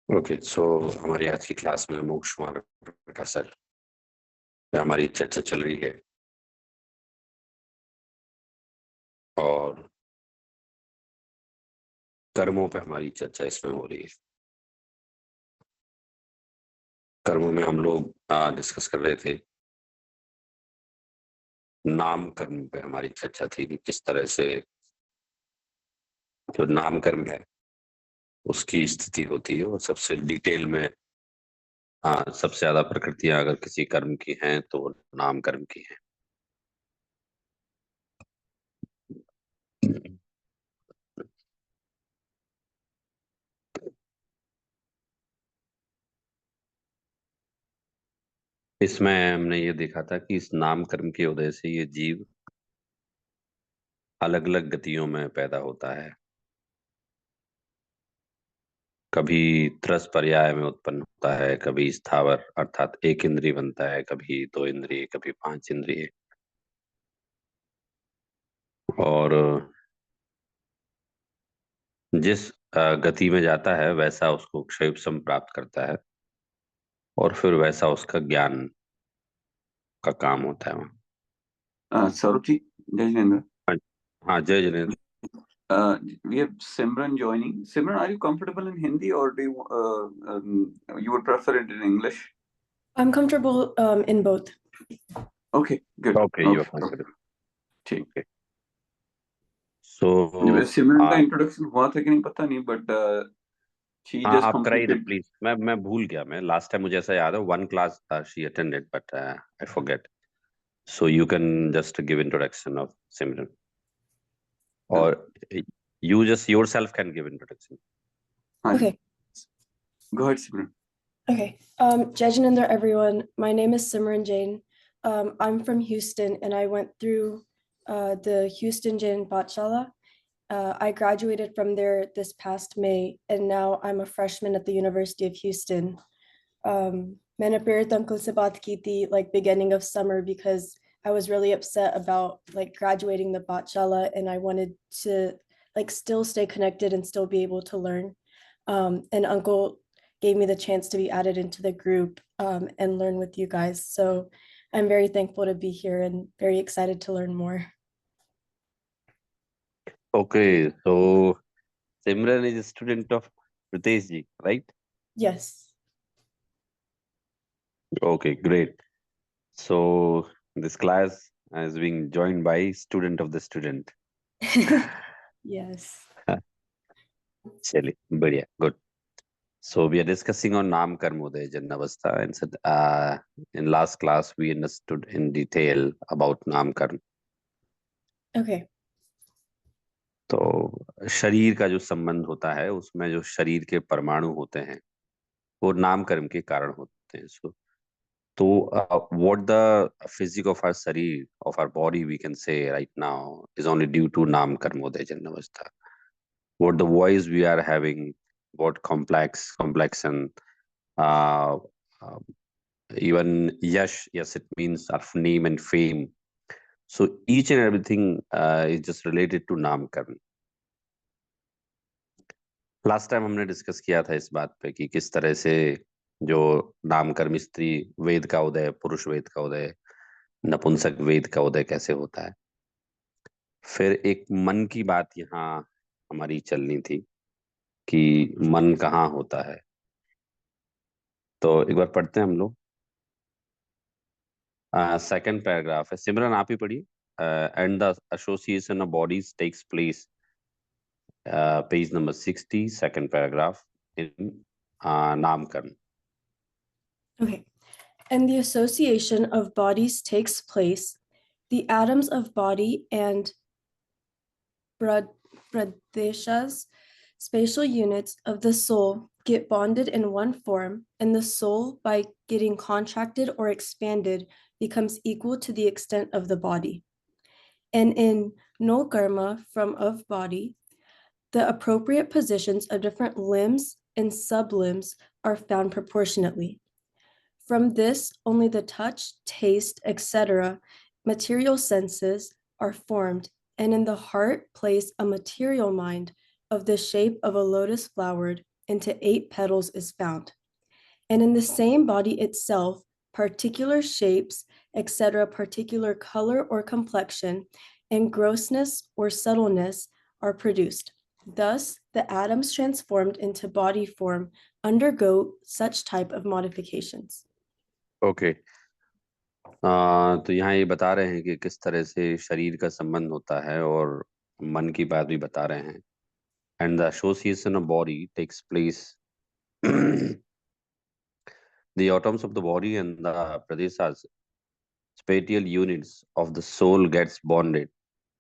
Okay, सो हमारी आज की क्लास में मोक्ष कुमार प्रकाश सर पे हमारी चर्चा चल रही है और कर्मों पे हमारी चर्चा इसमें हो रही है। कर्मों में हम लोग डिस्कस कर रहे थे, नाम कर्म पे हमारी चर्चा थी कि किस तरह से जो नाम कर्म है उसकी स्थिति होती है और सबसे डिटेल में सबसे ज्यादा प्रकृतियां अगर किसी कर्म की हैं तो वो नाम कर्म की हैं। इसमें हमने ये देखा था कि इस नाम कर्म की वजह से ये जीव अलग अलग गतियों में पैदा होता है। कभी त्रस पर्याय में उत्पन्न होता है, कभी स्थावर अर्थात एक इंद्रिय बनता है, कभी दो इंद्रिय, कभी पांच इंद्रिय। और जिस गति में जाता है वैसा उसको क्षयोपशम प्राप्त करता है और फिर वैसा उसका ज्ञान का काम होता है वहाँ। Saurabh ji, Jai Jinendra. हाँ। हाँ, जय Jinendra. We have Simran joining. Simran, are you comfortable in Hindi or do you would prefer it in English? I'm comfortable in both. Okay, good. Okay, you are ठीक। Okay. So Simran का introduction हुआ था कि नहीं पता नहीं, बट she हाँ, just आप कराइए ना completed. प्लीज। मैं भूल गया। मैं लास्ट टाइम मुझे ऐसा याद है, one class she attended but I forget. So you can just give introduction of Simran, or you just yourself can give introduction. Okay. Go ahead, Simran. Okay. Jai Jinendra, everyone. My name is Simran Jain. I'm from Houston, and I went through the Houston Jain Pathshala. I graduated from there this past May, and now I'm a freshman at the University of Houston. मैंने प्रेरित uncle से बात की थी like beginning of summer because I was really upset about like graduating the Pathshala, and I wanted to like still stay connected and still be able to learn. And uncle gave me the chance to be added into the group and learn with you guys. So I'm very thankful to be here and very excited to learn more. Okay, so Simran is a student of Pritesh ji, right? Yes. Okay, great. So this class is being joined by student of the student. Yes. चलिए, बढ़िया, good. So we are discussing on Nam Karmodaya Jannavastha, and said in last class we understood in detail about Nam Karm. Okay. तो शरीर का जो संबंध होता है उसमें जो शरीर के परमाणु होते हैं वो नाम कर्म के कारण होते हैं। सो तो what the physics of our शरीर of our body we can say right now is only due to नाम कर्मोदय जन्मावस्था. What the voice we are having, what complexion, uh, uh, even yash, yes, it means our name and fame. So each and everything is just related to नाम कर्म. Last time हमने discuss किया था इस बात पे कि किस तरह से जो नामकर्म स्त्री वेद का उदय, पुरुष वेद का उदय, नपुंसक वेद का उदय कैसे होता है। फिर एक मन की बात यहाँ हमारी चलनी थी कि मन कहाँ होता है। तो एक बार पढ़ते हैं हम लोग। सेकंड पैराग्राफ है, सिमरन आप ही पढ़िए। And the association of bodies takes place, page number 60, second paragraph in नामकर्म। Okay. And the association of bodies takes place. The atoms of body and pradeshas, spatial units of the soul, get bonded in one form, and the soul, by getting contracted or expanded, becomes equal to the extent of the body. And in no karma from of body, the appropriate positions of different limbs and sublimbs are found proportionately. From this, only the touch, taste, etc., material senses are formed, and in the heart plays a material mind of the shape of a lotus flowered into 8 petals is found. And in the same body itself, particular shapes, etc., particular color or complexion, and grossness or subtleness are produced. Thus, the atoms transformed into body form undergo such type of modifications. Okay तो यहाँ ये बता रहे हैं कि किस तरह से शरीर का संबंध होता है और मन की बात भी बता रहे हैं. And the association of body takes place. The atoms of the body and the pradesas, spatial units of the soul, gets bonded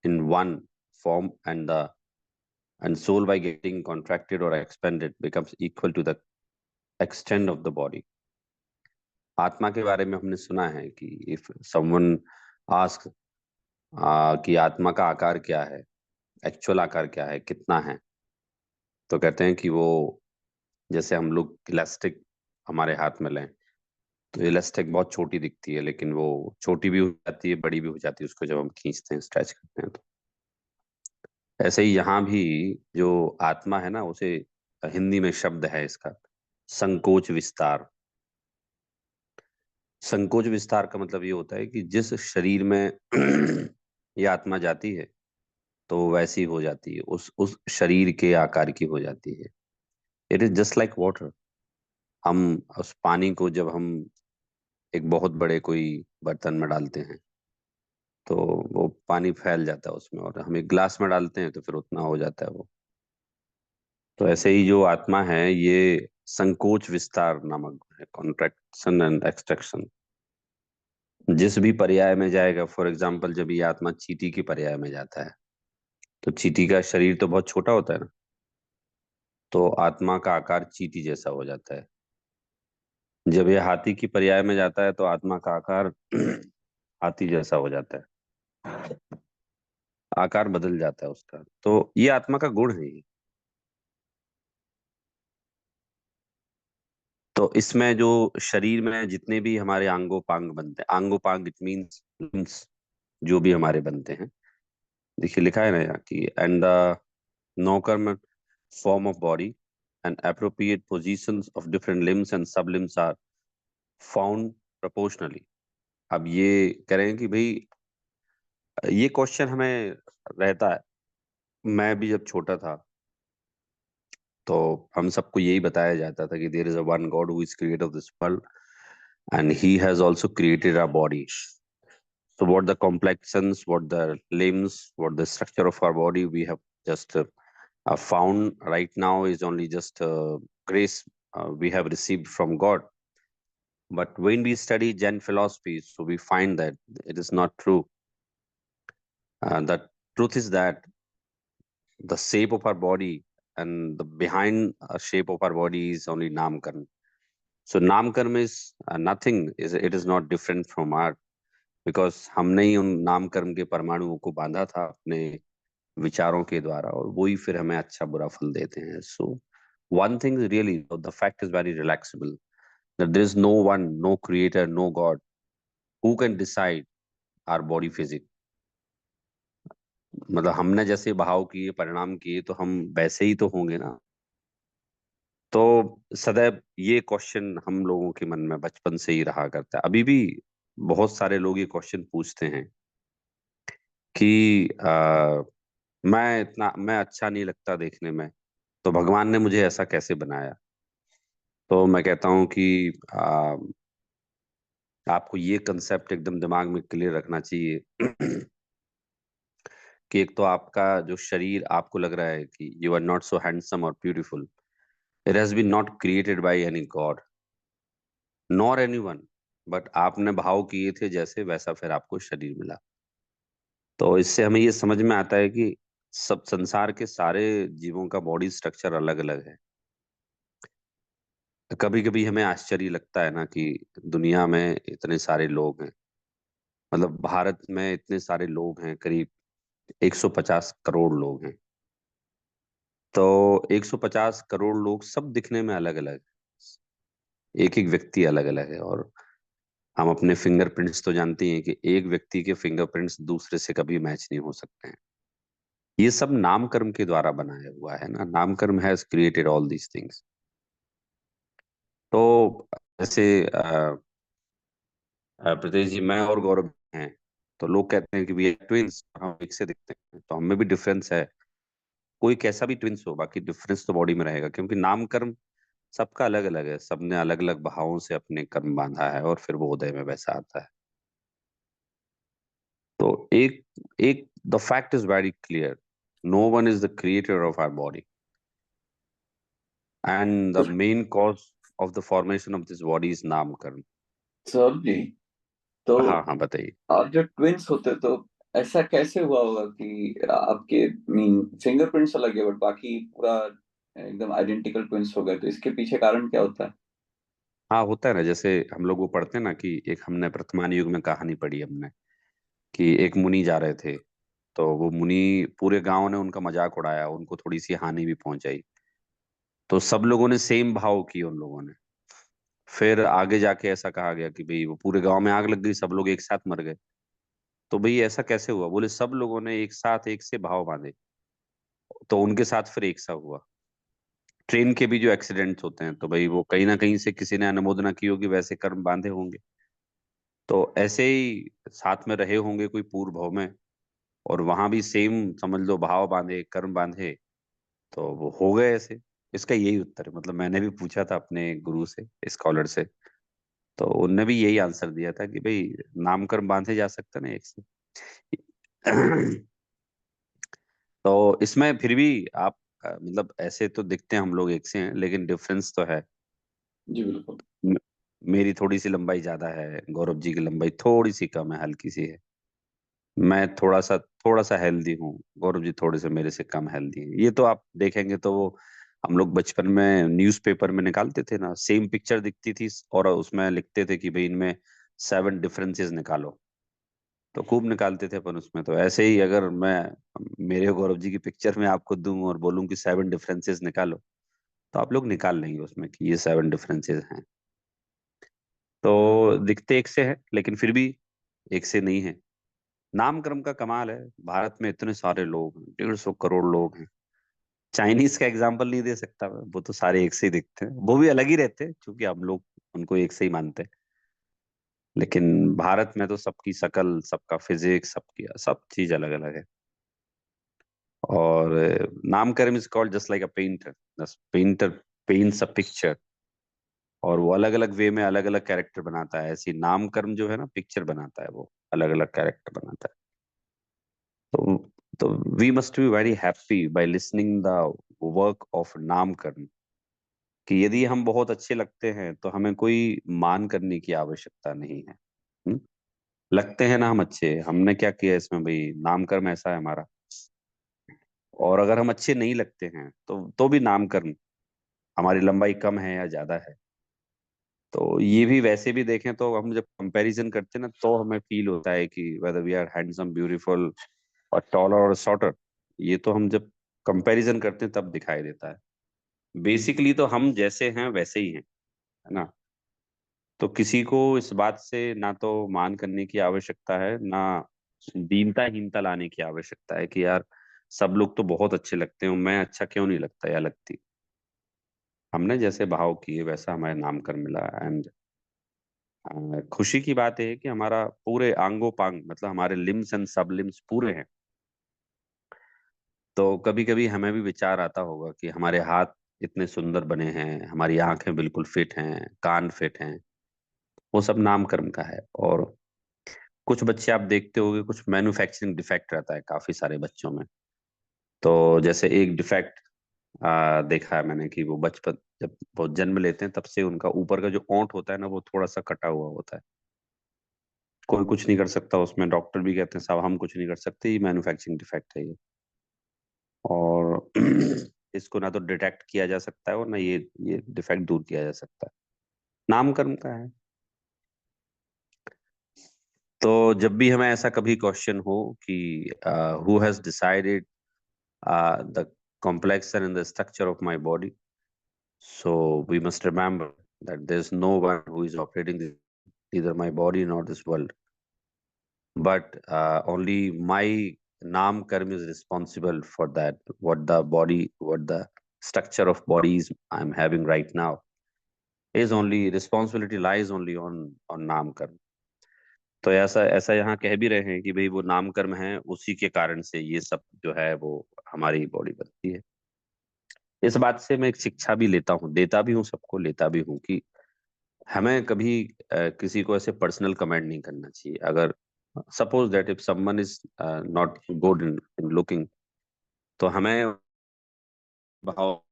in one form, and soul, by getting contracted or expanded, becomes equal to the extent of the body. आत्मा के बारे में हमने सुना है कि if someone asks कि आत्मा का आकार क्या है, एक्चुअल आकार क्या है, कितना है, तो कहते हैं कि वो जैसे हम लोग इलास्टिक हमारे हाथ में लें तो इलास्टिक बहुत छोटी दिखती है, लेकिन वो छोटी भी हो जाती है, बड़ी भी हो जाती है उसको जब हम खींचते हैं, स्ट्रेच करते हैं. तो ऐसे ही यहाँ भी जो आत्मा है ना, उसे हिंदी में शब्द है इसका संकोच विस्तार. संकोच विस्तार का मतलब ये होता है कि जिस शरीर में ये आत्मा जाती है तो वैसी हो जाती है, उस शरीर के आकार की हो जाती है. It is just like water. हम उस पानी को जब हम एक बहुत बड़े कोई बर्तन में डालते हैं तो वो पानी फैल जाता है उसमें, और हम एक ग्लास में डालते हैं तो फिर उतना हो जाता है वो. तो ऐसे ही जो आत्मा है ये संकोच विस्तार नामक है, कॉन्ट्रैक्शन एंड एक्सट्रैक्शन. जिस भी पर्याय में जाएगा, फॉर एग्जाम्पल जब ये आत्मा चींटी की पर्याय में जाता है तो चींटी का शरीर तो बहुत छोटा होता है ना, तो आत्मा का आकार चींटी जैसा हो जाता है. जब ये हाथी की पर्याय में जाता है तो आत्मा का आकार हाथी जैसा हो जाता है, आकार बदल जाता है उसका. तो ये आत्मा का गुण है ये. तो इसमें जो शरीर में जितने भी हमारे आंगोपांग बनते हैं, आंगोपांग इट मीन्स जो भी हमारे बनते हैं, देखिए लिखा है ना यहाँ की एंड द नौकर्म form of body and appropriate positions of different limbs and sublimbs are found proportionally. अब ये कह रहे हैं कि भाई ये क्वेश्चन हमें रहता है. मैं भी जब छोटा था तो हम सबको यही बताया जाता था कि there is a one god who is creator of this world and he has also created our body. So what the complexions, what the limbs, what the structure of our body we have just found right now is only just grace we have received from God. But when we study Jain philosophy, so we find that it is not true. The truth is that the shape of our body and the behind shape of our body is only Namkarm. So Namkarm is nothing. It is not different from art because हमने ही उन नामकर्म के परमाणुओं को बांधा था अपने विचारों के द्वारा, और वो ही फिर हमें अच्छा बुरा फल देते हैं. So one thing is really, the fact is very relaxable, that there is no one, no creator, no God who can decide our body physics. मतलब हमने जैसे भाव किए, परिणाम किए, तो हम वैसे ही तो होंगे ना. तो सदैव ये क्वेश्चन हम लोगों के मन में बचपन से ही रहा करता है. अभी भी बहुत सारे लोग ये क्वेश्चन पूछते हैं कि मैं अच्छा नहीं लगता देखने में, तो भगवान ने मुझे ऐसा कैसे बनाया. तो मैं कहता हूँ कि आपको ये कंसेप्ट एकदम दिमाग में क्लियर रखना चाहिए कि एक तो आपका जो शरीर आपको लग रहा है कि you are not so handsome और beautiful, it has been not created by any god nor anyone, but आपने भाव किए थे जैसे वैसा फिर आपको शरीर मिला. तो इससे हमें ये समझ में आता है कि सब संसार के सारे जीवों का बॉडी स्ट्रक्चर अलग अलग है. कभी कभी हमें आश्चर्य लगता है ना कि दुनिया में इतने सारे लोग हैं, मतलब भारत में इतने सारे लोग हैं, करीब 150 करोड़ लोग हैं. तो 150 करोड़ लोग सब दिखने में अलग अलग, एक एक व्यक्ति अलग अलग है. और हम अपने फिंगरप्रिंट्स तो जानते हैं कि एक व्यक्ति के फिंगरप्रिंट्स दूसरे से कभी मैच नहीं हो सकते हैं. ये सब नामकर्म के द्वारा बनाया हुआ है ना. नामकर्म has created all these things. तो जैसे प्रीतेश जी, मैं और गौरव हैं, तो लोग कहते हैं कि वी आर ट्विंस, हम एक से दिखते हैं, तो हमें भी डिफरेंस है। कोई कैसा भी ट्विंस हो, बाकी डिफरेंस तो बॉडी में रहेगा, क्योंकि नामकर्म सबका अलग अलग है। सबने अलग अलग भावों से अपने कर्म बांधा है और फिर वो उदय में वैसा आता है। तो एक एक the fact is very clear, no one is the creator of our body, and the main cause of the formation of this body is नामकर्म। सर जी, तो हाँ हाँ, बताइए। आप जब ट्विंस होते तो ऐसा कैसे हुआ होगा कि आपके मीन फिंगरप्रिंट्स अलग है बट बाकी पूरा एकदम आइडेंटिकल ट्विंस हो गए, तो इसके पीछे कारण क्या होता है? हाँ, होता है ना, जैसे हम लोग वो पढ़ते हैं ना कि एक हमने वर्तमान युग में कहानी पढ़ी हमने, कि एक मुनि जा रहे थे, तो वो मुनि, पूरे गांव ने उनका मजाक उड़ाया, उनको थोड़ी सी हानि भी पहुंचाई, तो सब लोगों ने सेम भाव की उन लोगों ने। फिर आगे जाके ऐसा कहा गया कि भाई वो पूरे गांव में आग लग गई, सब लोग एक साथ मर गए। तो भाई ऐसा कैसे हुआ? बोले सब लोगों ने एक साथ एक से भाव बांधे, तो उनके साथ फिर एक सा हुआ। ट्रेन के भी जो एक्सीडेंट्स होते हैं, तो भाई वो कहीं ना कहीं से किसी ने अनुमोदना की होगी, वैसे कर्म बांधे होंगे। तो ऐसे ही साथ में रहे होंगे कोई पूर्व भाव में, और वहां भी सेम समझ लो भाव बांधे, कर्म बांधे, तो वो हो गए ऐसे। इसका यही उत्तर है। मतलब मैंने भी पूछा था अपने गुरु से, स्कॉलर से, तो उनने भी यही आंसर दिया था कि भाई नाम कर्म बांधे जा सकते ना एक से। तो इसमें फिर भी आप मतलब ऐसे तो दिखते हैं हम लोग एक से हैं, लेकिन डिफरेंस तो है। जी बिल्कुल। म- मेरी थोड़ी सी लंबाई ज्यादा है, गौरव जी की लंबाई थोड़ी सी कम है, हल्की सी है। मैं थोड़ा सा हेल्दी हूँ, गौरव जी थोड़े से मेरे से कम हेल्दी हैं। ये तो आप देखेंगे तो वो हम लोग बचपन में न्यूज़पेपर में निकालते थे ना, सेम पिक्चर दिखती थी और उसमें लिखते थे कि भाई इनमें 7 डिफरेंसेस निकालो। तो खूब निकालते थे अपन उसमें। तो ऐसे ही अगर मैं मेरे और गौरव जी की पिक्चर में आपको दूं और बोलूं कि 7 डिफरेंसेस निकालो, तो आप लोग निकाल लेंगे उसमें कि ये 7 डिफरेंसेस हैं। तो दिखते एक से हैं, लेकिन फिर भी एक से नहीं है। नामकर्म का कमाल है, भारत में इतने सारे लोग हैं, 150 करोड़ लोग हैं। चाइनीज का एग्जाम्पल नहीं दे सकता मैं, वो तो सारे एक से ही दिखते हैं, वो भी अलग ही रहते हैं क्योंकि हम लोग उनको एक से ही मानते हैं। लेकिन भारत में तो सबकी शकल, सबका फिजिक्स, सबकी सब चीज अलग अलग है। और नामकर्म is called just like a painter. Painter paints a picture, और वो अलग अलग वे में अलग अलग कैरेक्टर बनाता है। ऐसी नामकर्म जो है ना, पिक्चर बनाता है, वो अलग अलग कैरेक्टर बनाता है। तो तो we must be very happy by listening the work of नामकर्म, कि यदि हम बहुत अच्छे लगते हैं तो हमें कोई मान करने की आवश्यकता नहीं है। हुँ? लगते हैं ना हम अच्छे, हमने क्या किया इसमें भाई, नामकर्म ऐसा है हमारा। और अगर हम अच्छे नहीं लगते हैं तो भी नामकर्म, हमारी लंबाई कम है या ज्यादा है, तो ये भी वैसे भी देखें तो हम जब कंपैरिजन करते हैं ना, तो हमें फील होता है कि whether we are handsome, beautiful और टॉलर और शॉर्टर। ये तो हम जब कंपैरिजन करते हैं तब दिखाई देता है। बेसिकली तो हम जैसे हैं वैसे ही हैं, है ना। तो किसी को इस बात से ना तो मान करने की आवश्यकता है, ना दीनता हीनता लाने की आवश्यकता है कि यार सब लोग तो बहुत अच्छे लगते हैं, मैं अच्छा क्यों नहीं लगता या लगती। हमने जैसे भाव किए वैसा हमारे नाम कर मिला। एंड खुशी की बात है कि हमारा पूरे आंगों पांग, मतलब हमारे लिम्स एंड सब लिम्स पूरे हैं। तो कभी कभी हमें भी विचार आता होगा कि हमारे हाथ इतने सुंदर बने हैं, हमारी आंखें बिल्कुल फिट हैं, कान फिट हैं, वो सब नामकर्म का है। और कुछ बच्चे आप देखते होंगे, कुछ मैन्युफैक्चरिंग डिफेक्ट रहता है काफी सारे बच्चों में। तो जैसे एक डिफेक्ट देखा है मैंने कि वो बचपन जब वो जन्म लेते हैं तब से उनका ऊपर का जो ओंठ होता है ना, वो थोड़ा सा कटा हुआ होता है। कोई कुछ नहीं कर सकता उसमें, डॉक्टर भी कहते हैं साहब हम कुछ नहीं कर सकते, ये मैन्युफैक्चरिंग डिफेक्ट है ये। और इसको ना तो डिटेक्ट किया जा सकता है और ना ये डिफेक्ट दूर किया जा सकता है, नामकर्म का है। तो जब भी हमें ऐसा कभी क्वेश्चन हो कि who has decided the complexion and the structure of my body. So we must remember that there's no one who is operating either my body nor this world, but only my Naam Karm is responsible for that. What the structure of body is I'm having right now. Is only responsibility lies only on on नामकर्म। तो ऐसा ऐसा यहाँ कह भी रहे हैं कि भाई वो नामकर्म है, उसी के कारण से ये सब जो है वो हमारी बॉडी बनती है। इस बात से मैं एक शिक्षा भी लेता हूँ, देता भी हूँ, सबको लेता भी हूँ कि हमें कभी किसी को ऐसे पर्सनल कमेंट नहीं करना चाहिए। अगर suppose that if someone is not good in in looking, तो हमें भाव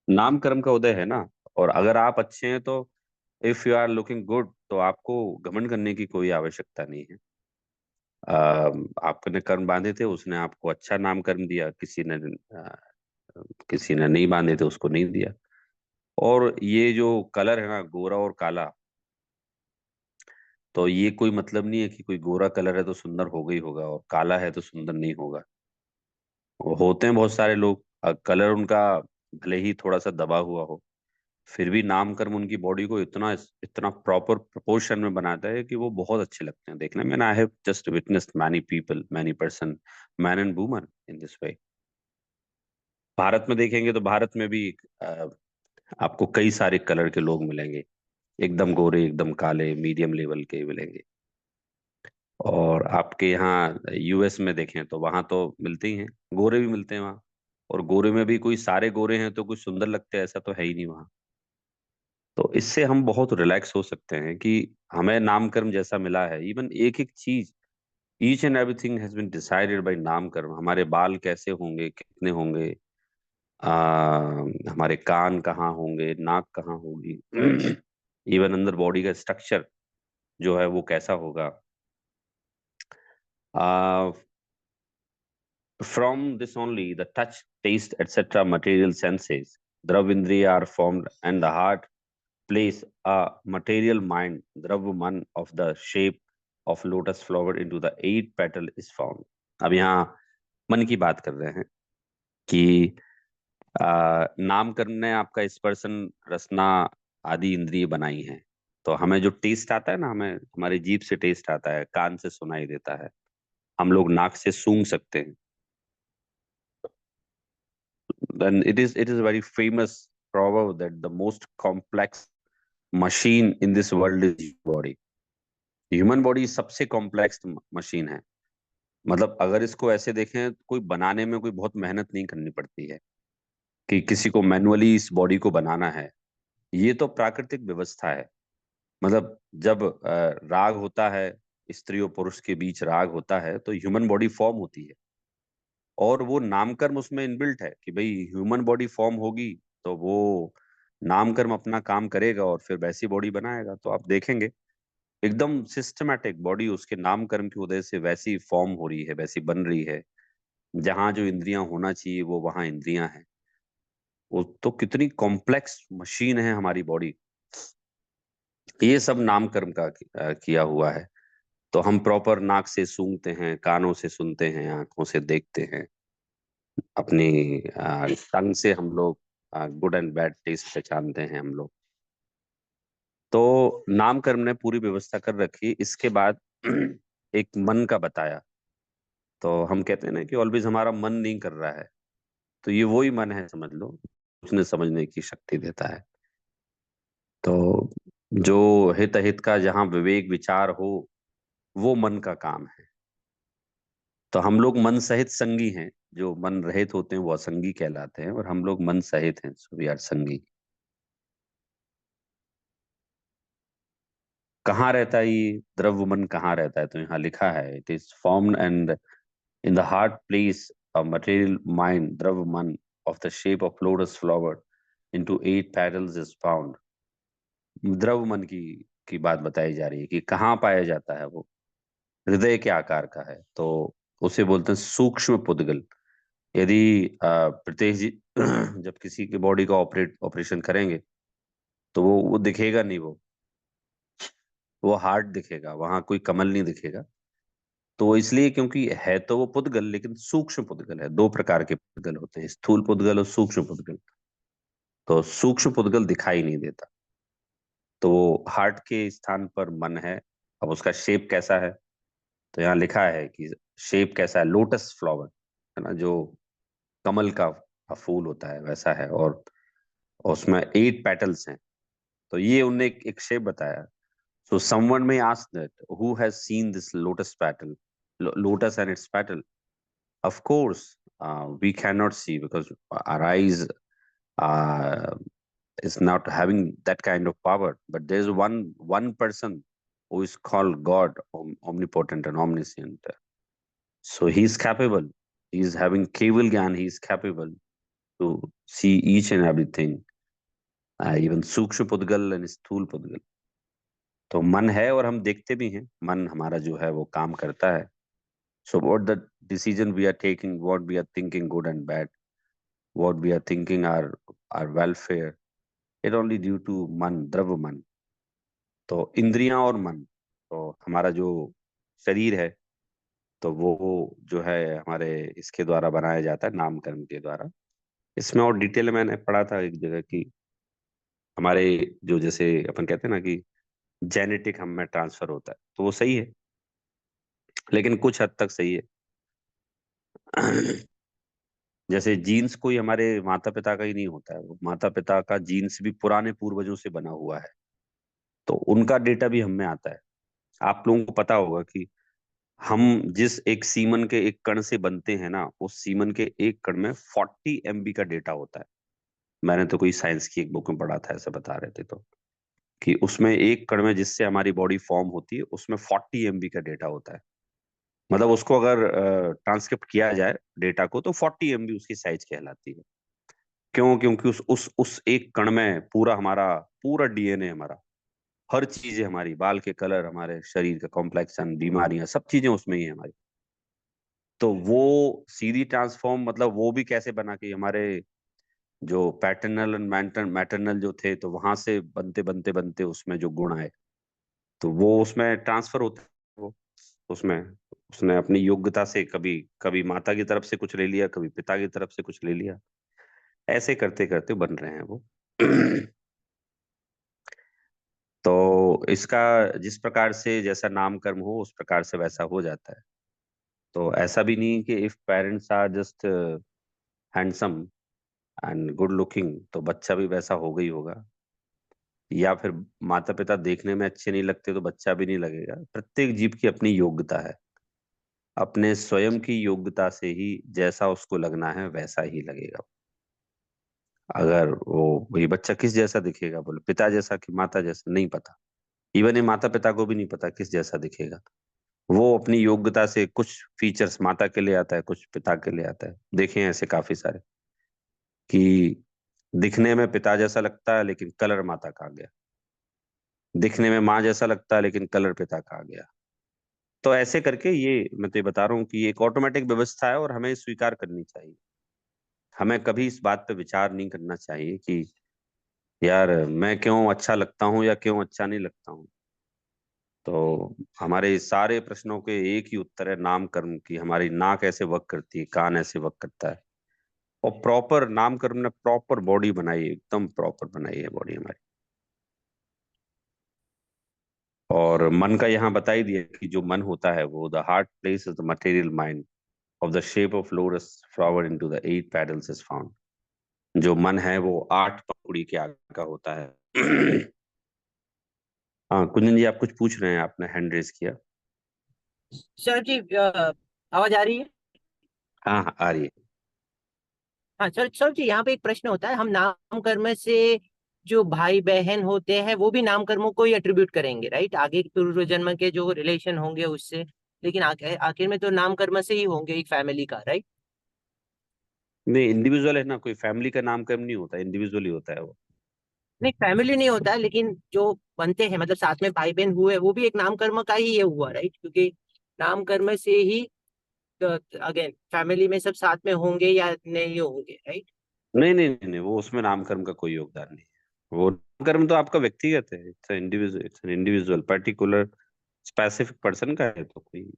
नाम कर्म का उदय है ना। और अगर आप अच्छे हैं तो if you are looking good, तो आपको घमंड करने की कोई आवश्यकता नहीं है। आपने कर्म बांधे थे, उसने आपको अच्छा नाम कर्म दिया, किसी ने नहीं बांधे थे, उसको नहीं दिया। और ये जो कलर है ना, गोरा और काला, तो ये कोई मतलब नहीं है कि कोई गोरा कलर है तो सुंदर होगा ही होगा और काला है तो सुंदर नहीं होगा। वो होते हैं बहुत सारे लोग, कलर उनका भले ही थोड़ा सा दबा हुआ हो, फिर भी नाम कर्म उनकी बॉडी को इतना इतना प्रॉपर प्रोपोर्शन में बनाता है कि वो बहुत अच्छे लगते हैं देखने में। I have just witnessed many people, many person, man and woman in this way. Bharat में देखेंगे तो भारत में भी आपको कई सारे कलर के लोग मिलेंगे, एकदम गोरे, एकदम काले, मीडियम लेवल के मिलेंगे। और आपके यहाँ यूएस में देखें तो वहां तो मिलते ही हैं, गोरे भी मिलते हैं वहाँ। और गोरे में भी कोई सारे गोरे हैं तो कुछ सुंदर लगते हैं, ऐसा तो है ही नहीं वहाँ। तो इससे हम बहुत रिलैक्स हो सकते हैं कि हमें नामकर्म जैसा मिला है। इवन एक एक चीज, each and everything has been decided by नामकर्म। हमारे बाल कैसे होंगे, कितने होंगे, हमारे कान कहाँ होंगे, नाक कहाँ होगी, इवन अंदर बॉडी का स्ट्रक्चर जो है वो कैसा होगा। From this only, the touch, taste, etc. material senses, Dravindriya are formed, and the heart plays a material mind, Dravaman, of the shape of lotus flower into the 8 petal is found. अब यहाँ मन की बात कर रहे हैं कि नामकरण ने आपका स्पर्शन, रसना आदि इंद्रिय बनाई हैं। तो हमें जो टेस्ट आता है ना, हमें हमारी जीभ से टेस्ट आता है, कान से सुनाई देता है, हम लोग नाक से सूंघ सकते हैं। Then it is a very famous proverb that the most complex machine in this world is body. Human body सबसे कॉम्प्लेक्स मशीन है। मतलब अगर इसको ऐसे देखें, कोई बनाने में कोई बहुत मेहनत नहीं करनी पड़ती है कि किसी को मैनुअली इस बॉडी को बनाना है। ये तो प्राकृतिक व्यवस्था है। मतलब जब राग होता है, स्त्री और पुरुष के बीच राग होता है, तो ह्यूमन बॉडी फॉर्म होती है। और वो नामकर्म उसमें इनबिल्ट है कि भाई ह्यूमन बॉडी फॉर्म होगी तो वो नामकर्म अपना काम करेगा और फिर वैसी बॉडी बनाएगा। तो आप देखेंगे एकदम सिस्टमैटिक बॉडी उसके नामकर्म की वजह से वैसी फॉर्म हो रही है, वैसी बन रही है। जहां जो इंद्रियां होना चाहिए वो वहां इंद्रियां हैं। वो तो कितनी कॉम्प्लेक्स मशीन है हमारी बॉडी। ये सब नामकर्म का किया हुआ है। तो हम प्रॉपर नाक से सूंघते हैं, कानों से सुनते हैं, आंखों से देखते हैं, अपनी टंग से हम लोग गुड एंड बैड टेस्ट पहचानते हैं हम लोग। तो नामकर्म ने पूरी व्यवस्था कर रखी। इसके बाद एक मन का बताया। तो हम कहते हैं ना कि ऑलवेज हमारा मन नहीं कर रहा है, तो ये वही मन है, समझ लो, उसने समझने की शक्ति देता है। तो जो हित अहित का जहाँ विवेक विचार हो, वो मन का काम है। तो हम लोग मन सहित संगी हैं। जो मन रहित होते हैं वो असंगी कहलाते हैं, और हम लोग मन सहित हैं, सो वी आर संगी। कहाँ रहता है ये द्रव्य मन, कहाँ रहता है? तो यहाँ लिखा है, it is formed and in the heart place a material mind द्रव्य मन of the shape of lotus flower into 8 petals is found. द्रव्य मन की बात बताई जा रही है कि कहाँ पाया जाता है वो। हृदय के आकार का है, तो उसे बोलते हैं सूक्ष्म पुद्गल। यदि प्रीतेश जी जब किसी की बॉडी का ऑपरेशन करेंगे तो वो दिखेगा नहीं, वो हार्ट दिखेगा, वहां कोई कमल नहीं दिखेगा। तो इसलिए क्योंकि है तो वो पुद्गल, लेकिन सूक्ष्म पुद्गल है। 2 प्रकार के पुद्गल होते हैं, स्थूल पुद्गल और सूक्ष्म पुद्गल। तो सूक्ष्म पुद्गल दिखाई नहीं देता। तो वो हार्ट के स्थान पर मन है। अब उसका शेप कैसा है? तो यहाँ लिखा है कि शेप कैसा है, लोटस फ्लावर, है ना, जो कमल का फूल होता है वैसा है, और उसमें 8 पेटल्स हैं। तो ये उनने एक शेप बताया। So someone may ask that who has seen this lotus petal, lotus and its petal. Of course, we cannot see because our eyes uh, is not having that kind of power. But there's one person who is called God, omnipotent and omniscient. So he's capable. He's having Keval Gyan. He's capable to see each and everything, even Sukshma Pudgal and Sthul Pudgal. तो मन है और हम देखते भी हैं, मन हमारा जो है वो काम करता है। So what the decision we are taking, what we are thinking, good and bad, what we are thinking our welfare, it only due to मन, द्रव्य मन। तो इंद्रियां और मन, तो हमारा जो शरीर है, तो वो जो है हमारे इसके द्वारा बनाया जाता है, नामकर्म के द्वारा। इसमें और डिटेल मैंने पढ़ा था एक जगह की, हमारे जो जैसे अपन कहते हैं ना कि जेनेटिक हम में ट्रांसफर होता है, तो वो सही है, लेकिन कुछ हद तक सही है। जैसे जीन्स कोई हमारे माता पिता का ही नहीं होता है, वो माता पिता का जीन्स भी पुराने पूर्वजों से बना हुआ है, तो उनका डेटा भी हम में आता है। आप लोगों को पता होगा कि हम जिस एक सीमन के एक कण से बनते हैं ना, उस सीमन के एक कण में 40 MB का डेटा होता है। मैंने तो कोई साइंस की एक बुक में पढ़ा था, ऐसा बता रहे थे, तो कि उसमें एक कण में जिससे हमारी बॉडी फॉर्म होती है, उसमें 40 MB का डेटा होता है। मतलब उसको अगर ट्रांसक्रिप्ट किया जाए डेटा को, तो 40 MB उसकी साइज कहलाती है। क्यों? क्योंकि उस एक कण में पूरा हमारा पूरा डीएनए, हमारा हर चीजें, हमारी बाल के कलर, हमारे शरीर का कॉम्प्लेक्शन, बीमारियां, सब चीजें उसमें ही है हमारी। तो वो सीधी ट्रांसफॉर्म, मतलब वो भी कैसे बना कि हमारे जो पैटर्नल एंड मैटरनल जो थे, तो वहां से बनते बनते बनते उसमें जो गुण आए, तो वो उसमें ट्रांसफर होता है। वो उसमें उसने अपनी योग्यता से कभी कभी माता की तरफ से कुछ ले लिया, कभी पिता की तरफ से कुछ ले लिया, ऐसे करते करते बन रहे हैं वो। तो इसका जिस प्रकार से जैसा नामकर्म हो, उस प्रकार से वैसा हो जाता है। तो ऐसा भी नहीं कि if parents are just handsome and good looking, तो बच्चा भी वैसा होगा ही होगा, या फिर माता पिता देखने में अच्छे नहीं लगते तो बच्चा भी नहीं लगेगा। प्रत्येक जीव की अपनी योग्यता है, अपने स्वयं की योग्यता से ही जैसा उसको लगना है वैसा ही लगेगा। अगर वो ये बच्चा किस जैसा दिखेगा, बोले पिता जैसा कि माता जैसा, नहीं पता। इवन ये माता पिता को भी नहीं पता किस जैसा दिखेगा। वो अपनी योग्यता से कुछ फीचर्स माता के लिए आता है, कुछ पिता के लिए आता है। देखे हैं ऐसे काफी सारे कि दिखने में पिता जैसा लगता है लेकिन कलर माता का आ गया, दिखने में माँ जैसा लगता है लेकिन कलर पिता का आ गया। तो ऐसे करके ये मैं तो ये बता रहा हूँ कि ये एक ऑटोमेटिक व्यवस्था है और हमें स्वीकार करनी चाहिए। हमें कभी इस बात पे विचार नहीं करना चाहिए कि यार मैं क्यों अच्छा लगता हूँ या क्यों अच्छा नहीं लगता हूँ। तो हमारे सारे प्रश्नों के एक ही उत्तर है, नामकर्म की। हमारी नाक ऐसे वर्क करती है, कान ऐसे वर्क करता है, और प्रॉपर नामकर्म ने प्रॉपर बॉडी बनाई है, एकदम प्रॉपर बनाई है बॉडी हमारी। और मन का यहाँ बता ही दिया कि जो मन होता है वो the heart place is the material mind of the shape of lotus flower into the 8 petals is found. जो मन है वो 8 पंखुड़ी के आकार का होता है। हाँ कुंजन जी, आप कुछ पूछ रहे हैं, आपने हैंड रेज किया। सर जी, आवाज आ रही है? हाँ हाँ आ रही है। हाँ सर, सर जी यहाँ पे एक प्रश्न होता है, हम नाम कर्म से जो भाई बहन होते हैं वो भी नाम कर्मों को ही एट्रीब्यूट करेंगे, राइट? आगे पूर्व जन्म के जो रिलेशन होंगे उससे, लेकिन आखिर में तो नाम कर्म से ही होंगे एक फैमिली का, राइट? नहीं, इंडिविजुअल है ना, कोई फैमिली का नामकरण नहीं होता, इंडिविजुअल ही होता है वो। नहीं, फैमिली नहीं होता है, लेकिन जो बनते हैं मतलब साथ में भाई बहन हुए, वो भी एक नाम कर्म का ही ये हुआ, राइट? क्योंकि नाम कर्म से ही अगेन फैमिली में सब साथ में होंगे या नहीं होंगे, राइट? नहीं नहीं नहीं नहीं, वो उसमें नामकर्म का कोई योगदान नहीं है। वो नामकर्म तो आपका व्यक्तिगत है, it's an individual particular specific person का है, तो कोई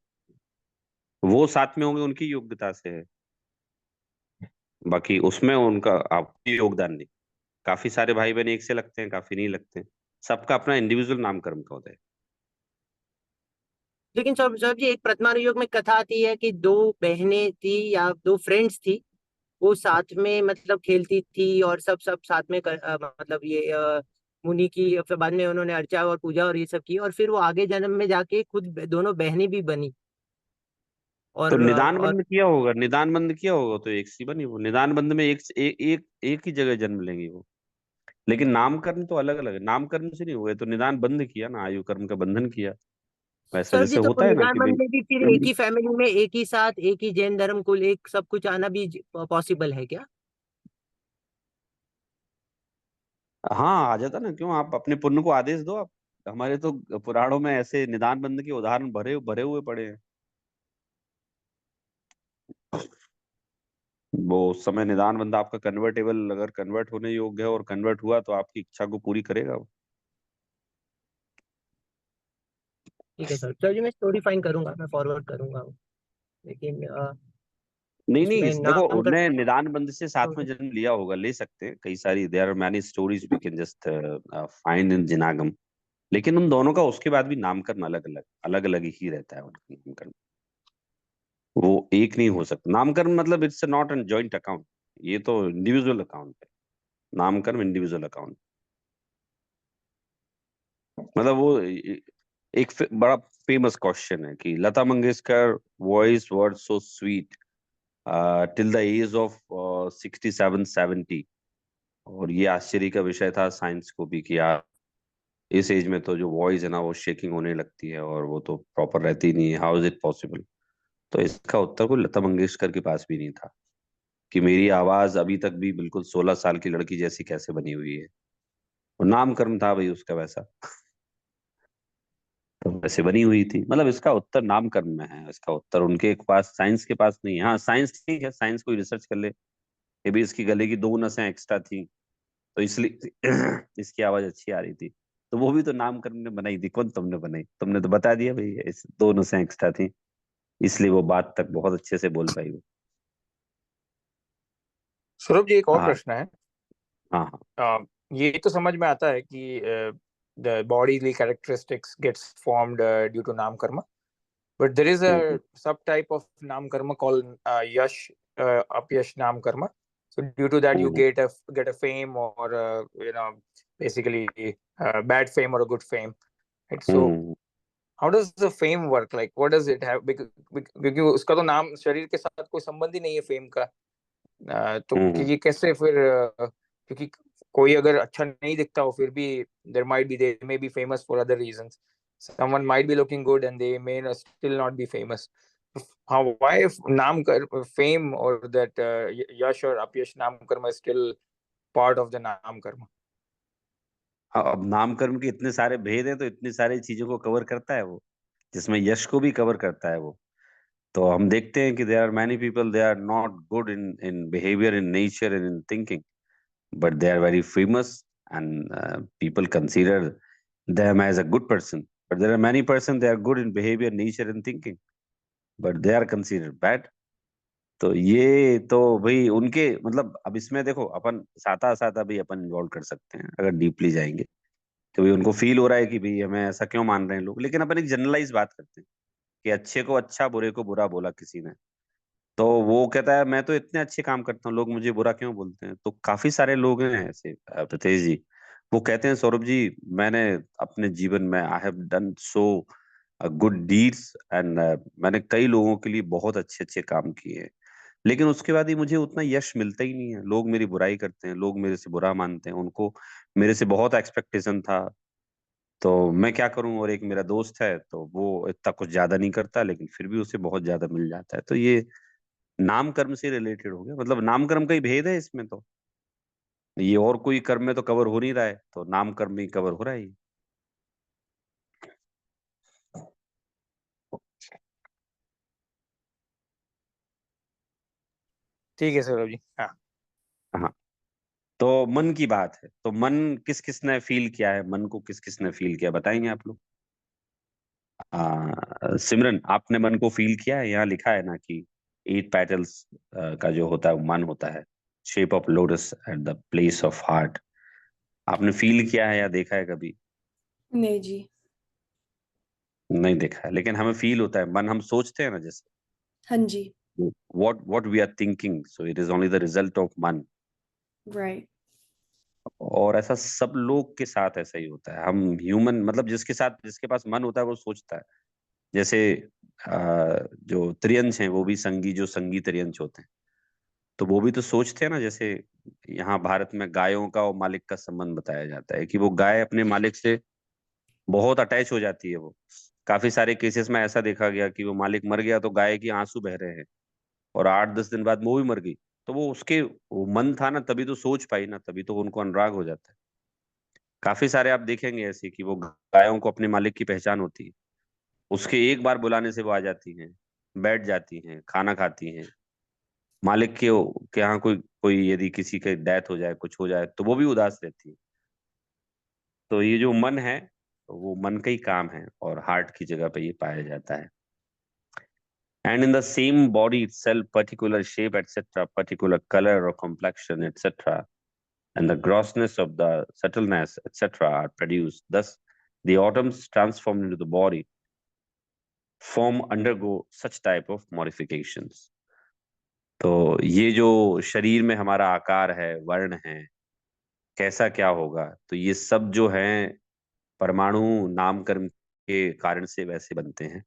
वो साथ में होंगे उनकी योग्यता से है, बाकी उसमें उनका आपकी योगदान नहीं। काफी सारे भाई बहन एक से लगते हैं, काफी नहीं लगते हैं, सबका अपना इंडिविजुअल नामकर्म का होता है। लेकिन सर जी, एक प्रथमा युग में कथा आती है कि दो बहनें थी या दो फ्रेंड्स थी, वो साथ में मतलब खेलती थी और सब सब साथ में मतलब ये मुनि की, फिर बाद में उन्होंने अर्चा और पूजा और ये सब की, और फिर वो आगे जन्म में जाके खुद दोनों बहनें भी बनी। तो निदान और बंद किया होगा, निदान बंद किया होगा तो एक सी बनी वो। निदान बंद में एक ही जगह जन्म लेंगी वो। लेकिन नामकरण तो अलग अलग है, नामकरण से नहीं हुए तो निदान बंद किया ना, आयु कर्म का बंधन किया। वैसा सौरभ जी, जैसे तो होता है ना निदान कि बंद भाई। में भी फिर एक ही फैमिली में एक ही साथ एक ही जैन धर्म कुल एक सब कुछ आना भी पॉसिबल है क्या? हाँ आ जाता ना, क्यों? आप अपने पुण्य को आदेश दो आप। हमारे तो पुराणों में ऐसे निदान बंद के उदाहरण भरे भरे हुए पड़े हैं। वो उस समय निदान बंद आपका कन्वर्टेबल, अगर कन्वर्ट होने योग्य है और कन्वर्ट हुआ तो आपकी इच्छा को पूरी करेगा वो। ठीक है सर, चलो जी, मैं स्टोरी फाइन करूंगा, मैं फॉरवर्ड करूंगा। लेकिन नहीं नहीं, उसमें देखो नाम कर। उन्हें निदान बंद से साथ में जन्म लिया होगा, ले सकते हैं कई सारी, there are many stories we can just find in जिनागम। लेकिन उन दोनों का उसके बाद भी नामकरण अलग अलग ही रहता है उनका नामकरण। वो एक नहीं हो सकता नामकरण, मतलब it's not an joint account. ये तो इंडिविजुअल अकाउंट है, नामकरण इंडिविजुअल अकाउंट। मतलब वो एक बड़ा फेमस क्वेश्चन है कि Lata Mangeshkar voice word so sweet till the age of 67-70। और ये आश्चर्य का विषय था साइंस को भी कि यार इस एज में तो जो वॉइस है ना वो शेकिंग होने लगती है और वो तो प्रॉपर रहती नहीं है, हाउ इज इट पॉसिबल। तो इसका उत्तर कोई लता मंगेशकर के पास भी नहीं था कि मेरी आवाज अभी तक भी बिल्कुल 16 साल की लड़की जैसी कैसे बनी हुई है। और नामकरण था भाई उसका वैसा, तो वैसे बनी हुई थी। मतलब इसका उत्तर नामकरण में है, इसका उत्तर उनके पास, साइंस के पास नहीं है। हाँ साइंस ठीक है, साइंस कोई रिसर्च कर ले कि भी इसकी गले की 2 नसें एक्स्ट्रा थी तो इसलिए इसकी आवाज अच्छी आ रही थी, तो वो भी तो नामकरण ने बनाई थी। कौन तुमने बनाई? तुमने तो बता दिया भाई इस 2 नसें एक्स्ट्रा थी, इसलिए वो बात तक बहुत अच्छे से बोल पाई वो। सौरभ जी, एक और हाँ प्रश्न है। हाँ हाँ। ये तो समझ में आता है कि the bodily characteristics gets formed due to नाम कर्म, but there is hmm, a sub type of नाम कर्म कॉल्ड यश अपयश नाम कर्म. So due to that you hmm, get a fame or basically bad fame or a good fame, right? So hmm, how does the fame work? Like what does it have? क्योंकि उसका तो नाम शरीर के साथ कोई संबंध ही नहीं है फेम का. तो कि हम्म। ये कैसे फिर क्योंकि कोई अगर अच्छा नहीं दिखता हो फिर भी they may be famous for other reasons. Someone might be looking good and they may still not be famous. How, why if fame or that yash or apyash naam karma is still part of the naam karma? अब नामकरण के इतने सारे भेद हैं तो इतनी सारी चीजों को कवर करता है वो, जिसमें यश को भी कवर करता है वो। तो हम देखते हैं कि there are many people, they are not good in in behaviour, in nature and in thinking, but they are very famous, and people consider them as a good person. But there are many persons, they are good in behavior, nature and thinking, but they are considered bad. तो ये तो भाई उनके, मतलब अब इसमें देखो अपन साता साता भी अपन इन्वॉल्व कर सकते हैं अगर डीपली जाएंगे। तो भाई उनको फील हो रहा है कि भाई हमें ऐसा क्यों मान रहे हैं लोग, लेकिन अपन एक जनरलाइज बात करते हैं कि अच्छे को अच्छा, बुरे को बुरा बोला किसी ने, तो वो कहता है मैं तो इतने अच्छे काम करता हूँ, लोग मुझे बुरा क्यों बोलते हैं। तो काफी सारे लोग हैं ऐसे प्रतेश जी, वो कहते हैं सौरभ जी मैंने अपने जीवन में I have done so good deeds and मैंने कई लोगों के लिए बहुत अच्छे अच्छे काम किए हैं, लेकिन उसके बाद ही मुझे उतना यश मिलता ही नहीं है। लोग मेरी बुराई करते हैं, लोग मेरे से बुरा मानते हैं, उनको मेरे से बहुत एक्सपेक्टेशन था, तो मैं क्या करूं। और एक मेरा दोस्त है तो वो इतना कुछ ज्यादा नहीं करता लेकिन फिर भी उसे बहुत ज्यादा मिल जाता है। तो ये नाम कर्म से रिलेटेड हो गया, मतलब नाम कर्म का ही भेद है इसमें तो। ये और कोई कर्म में तो कवर हो नहीं रहा है, तो नाम कर्म में ही कवर हो रहा है ये। ठीक है सौरभ जी. हाँ. हाँ, तो मन की बात है, तो मन किस किस ने फील किया है, मन को किस किस ने फील किया, बताएंगे आप लोग? सिमरन आपने मन को फील किया है? यहाँ लिखा है ना कि 8 पेटल्स का जो होता है वो मन होता है, shape of lotus at the place of heart. आपने फील किया है या देखा है कभी? नहीं जी। नहीं देखा है, लेकिन हमें फील होता है, मन हम सोचते हैं ना जैसे। हाँ जी। what we are thinking, so it is only the result of मन. Right. और ऐसा सब लोग के साथ ऐसा ही होता है. हम ह्यूमन मतलब जिसके पास मन होता है वो सोचता है. जैसे जो त्रियंश हैं वो भी जो संगी त्रियंश होते हैं, तो वो भी तो सोचते हैं ना. जैसे यहाँ भारत में गायों का और मालिक का संबंध बताया जाता है कि वो गाय अपने मालिक से बहुत अटैच हो जाती है. वो काफी सारे केसेस में ऐसा देखा गया कि वो मालिक मर गया तो गाय की आंसू बह रहे हैं, और 8-10 दिन बाद वो भी मर गई. तो वो मन था ना, तभी तो सोच पाई ना, तभी तो उनको अनुराग हो जाता है. काफी सारे आप देखेंगे ऐसे कि वो गायों को अपने मालिक की पहचान होती है. उसके एक बार बुलाने से वो आ जाती हैं, बैठ जाती हैं, खाना खाती हैं. मालिक के यहाँ कोई कोई यदि किसी के डेथ हो जाए, कुछ हो जाए, तो वो भी उदास रहती है. तो ये जो मन है, वो मन का ही काम है, और हार्ट की जगह पे ये पाया जाता है. And in the same body itself, particular shape, etc., particular color or complexion, etc., and the grossness of the subtleness, etc., are produced. Thus, the atoms transformed into the body form undergo such type of modifications. तो ये जो शरीर में हमारा आकार है, वर्ण है, कैसा क्या होगा, तो ये सब जो है परमाणु नामकर्म के कारण से वैसे बनते हैं.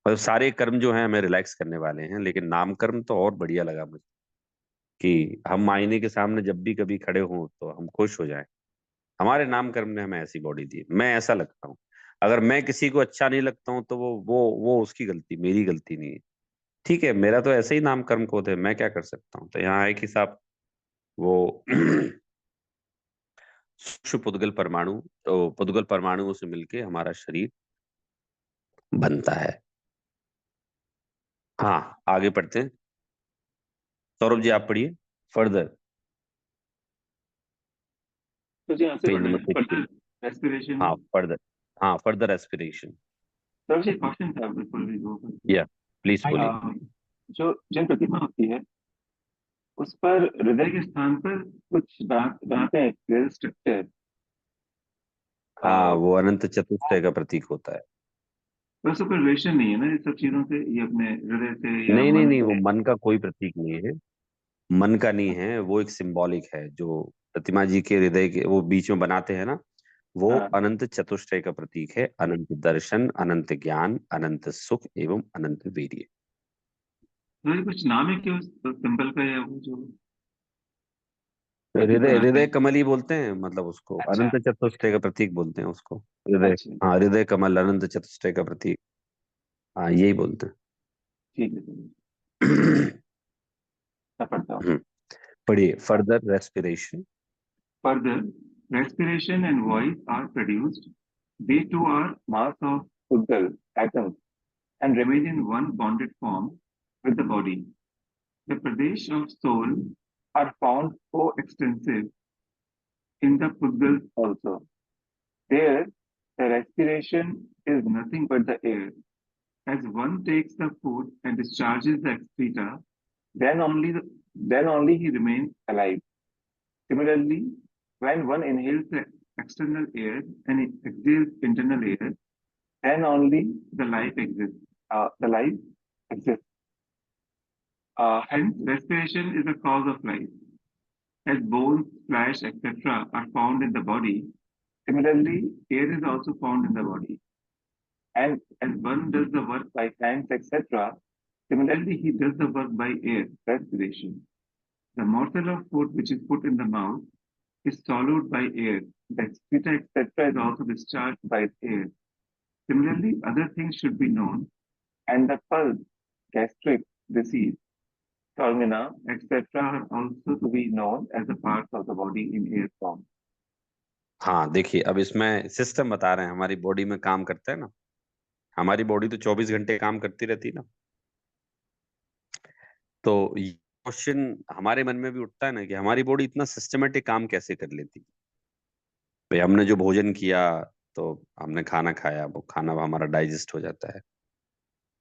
मतलब सारे कर्म जो हैं हमें रिलैक्स करने वाले हैं, लेकिन नामकर्म तो और बढ़िया लगा मुझे, कि हम आईने के सामने जब भी कभी खड़े हों तो हम खुश हो जाएं. हमारे नामकर्म ने हमें ऐसी बॉडी दी. मैं ऐसा लगता हूँ. अगर मैं किसी को अच्छा नहीं लगता हूँ तो वो उसकी गलती, मेरी गलती नहीं है. ठीक है, मेरा तो ऐसे ही नामकर्म कोड है, मैं क्या कर सकता हूँ. तो यहाँ है कि साहब वो सूक्ष्म पुद्गल परमाणुओं से मिलके हमारा शरीर बनता है. हाँ, आगे पढ़ते हैं. सौरभ जी आप पढ़िए फर्दर, तो जी यहाँ से पेज पढ़ना नंबर है 16. Further respiration. हाँ फर्दर एस्पिरेशन. सर जी क्वेश्चन था बिल्कुल भी वो या प्लीज बोलिए. जो जिन प्रतिमा होती है उस पर हृदय के स्थान पर कुछ दांतें हैं, स्ट्रक्चर. हाँ, वो अनंत चतुष्टय का प्रतीक होता है. तो उसका कोई रिलेशन नहीं है ना ये सब चीजों से, ये अपने हृदय से या नहीं नहीं मन नहीं, वो से? मन का कोई प्रतीक नहीं है. मन का नहीं है, वो एक सिंबॉलिक है. जो प्रतिमा जी के हृदय के वो बीच में बनाते हैं ना, वो हाँ, अनंत चतुष्टय का प्रतीक है. अनंत दर्शन, अनंत ज्ञान, अनंत सुख एवं अनंत वीर्य. तो ये कुछ नाम है क्या उस सिंबल का, या वो जो प्रतीक हृदय बनाते हृदय हैं? कमल ही बोलते हैं, मतलब उसको अच्छा, अनंत चतुष्टय का प्रतीक बोलते हैं उसको. हृदय, अच्छा, हाँ हृदय कमल अनंत चतुष्टय का प्रतीक, हाँ यही बोलते ठीक है, चलिए हैं. मैं पढ़ता हूँ. पढ़िए further respiration. Further, respiration and voice are produced. They too are mass of Udgal atoms and remain in one bonded form with the body. The Pradesh of soul are found coextensive in the Pudgal also. There, the respiration is nothing but the air. As one takes the food and discharges the excreta, then only he remains alive. Similarly, when one inhales the external air and exhales internal air, then only the life exists. The life exists. Hence, respiration is the cause of life. As bones, flesh, etc., are found in the body, similarly, air is also found in the body. And as one does the work by hands, etc., similarly, he does the work by air, respiration. The morsel of food which is put in the mouth is swallowed by air. The excreta, etc., is also discharged by air. Similarly, other things should be known, and the pulse, gastric disease, stamina, etc., are also to be known as a part of the body in air form. हाँ देखिए, अब इसमें system बता रहे हैं हमारी body में काम करता है ना. हमारी बॉडी तो 24 घंटे काम करती रहती है ना. तो क्वेश्चन हमारे मन में भी उठता है ना कि हमारी बॉडी इतना सिस्टमेटिक काम कैसे कर लेती. भाई हमने जो भोजन किया, तो हमने खाना खाया, वो खाना हमारा डाइजेस्ट हो जाता है,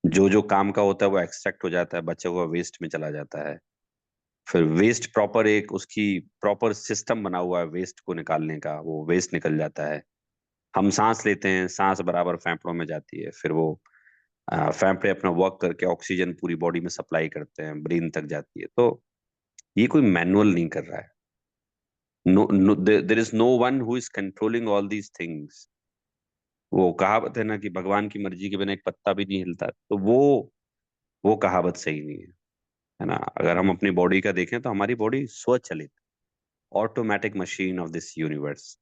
जो जो काम का होता है वो एक्सट्रैक्ट हो जाता है, बचा हुआ वेस्ट में चला जाता है. फिर वेस्ट प्रॉपर एक उसकी प्रॉपर सिस्टम बना हुआ है वेस्ट को निकालने का, वो वेस्ट निकल जाता है. हम सांस लेते हैं, सांस बराबर फेफड़ों में जाती है, फिर वो फेफड़े अपना वर्क करके ऑक्सीजन पूरी बॉडी में सप्लाई करते हैं, ब्रेन तक जाती है। तो ये कोई मैनुअल नहीं कर रहा है। No no, there is no one who is controlling all these things. वो कहावत है ना कि भगवान की मर्जी के बिना एक पत्ता भी नहीं हिलता, तो वो कहावत सही नहीं है ना। अगर हम अपनी बॉडी का देखें तो हमारी बॉडी स्वचालित automatic machine of this universe.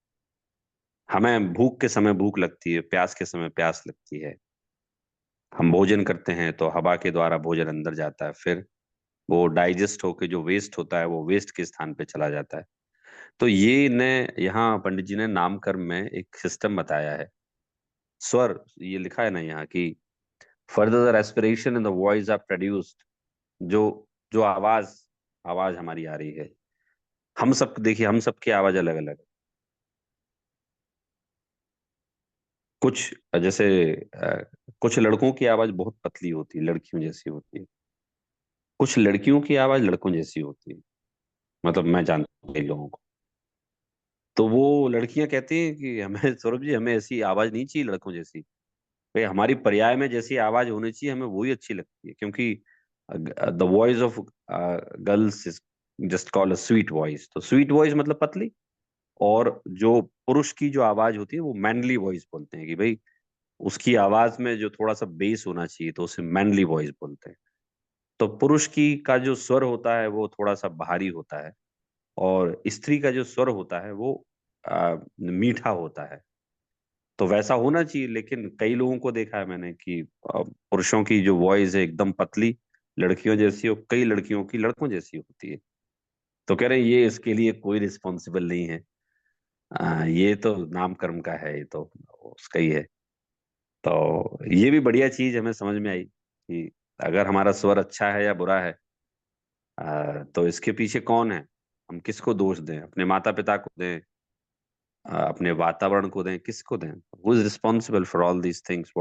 हमें भूख के समय भूख लगती है, प्यास के समय प्यास लगती है। हम भोजन करते हैं तो हवा के द्वारा भोजन अंदर जाता है, फिर वो डाइजेस्ट होके जो वेस्ट होता है वो वेस्ट के स्थान पे चला जाता है। तो ये ने यहाँ पंडित जी ने नामकर्म में एक सिस्टम बताया है। स्वर, ये लिखा है ना यहाँ की further the respiration in the voice are produced. जो जो आवाज आवाज हमारी आ रही है, हम सब देखिए, हम सबकी आवाज अलग अलग है। कुछ जैसे कुछ लड़कों की आवाज बहुत पतली होती है, लड़कियों जैसी होती है। कुछ लड़कियों की आवाज लड़कों जैसी होती है, मतलब मैं जानता हूँ कई लोगों को। तो वो लड़कियां कहती हैं कि हमें सौरभ जी, हमें ऐसी आवाज नहीं चाहिए लड़कों जैसी, भाई हमारी पर्याय में जैसी आवाज होनी चाहिए, हमें वही अच्छी लगती है। क्योंकि the voice of girls is just called a sweet voice. तो स्वीट वॉइस मतलब पतली, और जो पुरुष की जो आवाज होती है वो मैनली वॉइस बोलते हैं, कि भाई उसकी आवाज में जो थोड़ा सा बेस होना चाहिए तो उसे मैनली वॉइस बोलते हैं। तो पुरुष की का जो स्वर होता है वो थोड़ा सा भारी होता है, और स्त्री का जो स्वर होता है वो मीठा होता है। तो वैसा होना चाहिए, लेकिन कई लोगों को देखा है मैंने कि पुरुषों की जो वॉइस है एकदम पतली, लड़कियों जैसी, और कई लड़कियों की लड़कों जैसी होती है। तो कह रहे हैं ये इसके लिए कोई रिस्पॉन्सिबल नहीं है, ये तो नामकर्म का है, ये तो उसका ही है। तो ये भी बढ़िया चीज हमें समझ में आई कि अगर हमारा स्वर अच्छा है या बुरा है, तो इसके पीछे कौन है। हम किसको दोष दें, अपने माता पिता को दें, अपने वातावरण को दें, किसको दें। Who is responsible for all these things,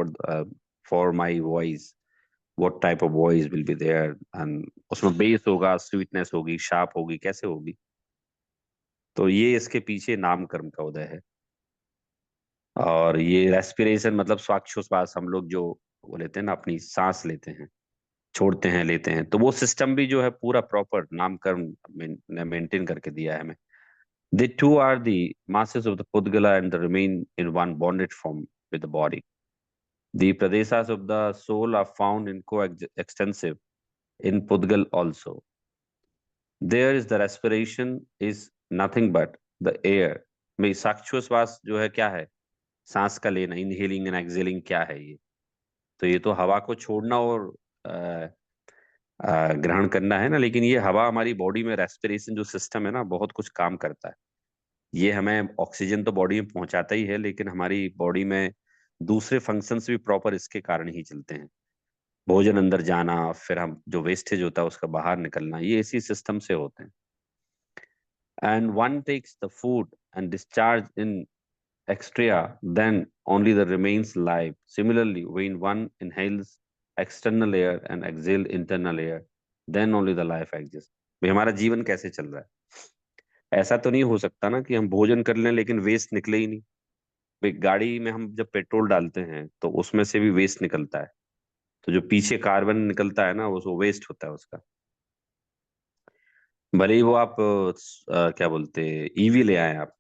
for my voice, what type of voice will be there, and उसमें बेस होगा, स्वीटनेस होगी, शार्प होगी, कैसे होगी। तो ये इसके पीछे नामकर्म का उदय है। और ये रेस्पिरेशन मतलब श्वास हम लोग जो वो लेते हैं ना, अपनी सांस लेते हैं, छोड़ते हैं, लेते हैं, तो वो सिस्टम भी जो है पूरा प्रॉपर नामकर्म ने मेंटेन करके दिया है हमें। The two are the masses of the Pudgala and the remain in one bonded form with the body. The pradesas of the soul are found in coextensive in Pudgal also. There is the respiration is nothing but the air. में साक्षोश्वास जो है क्या है, सांस का लेना, inhaling and exhaling क्या है ये। तो ये तो हवा को छोड़ना और ग्रहण करना है ना, लेकिन ये हवा हमारी बॉडी में रेस्पिरेशन जो सिस्टम है ना, बहुत कुछ काम करता है। ये हमें ऑक्सीजन तो बॉडी में पहुंचाता ही है, लेकिन हमारी बॉडी में दूसरे फंक्शंस भी प्रॉपर इसके कारण ही चलते हैं। भोजन अंदर जाना, फिर हम जो वेस्टेज होता है उसका बाहर निकलना, ये इसी सिस्टम से होते हैं। And one takes the food and discharge in extria, then only the remains live. Similarly, when one inhales external air and exhale internal air, then only the life exists. भाई हमारा जीवन कैसे चल रहा है। ऐसा तो नहीं हो सकता ना कि हम भोजन कर लें लेकिन वेस्ट निकले ही नहीं। भाई गाड़ी में हम जब पेट्रोल डालते हैं तो उसमें से भी वेस्ट निकलता है, तो जो पीछे कार्बन निकलता है ना, वो वेस्ट होता है उसका। भले ही वो आप क्या बोलते हैं ईवी ले आए आप,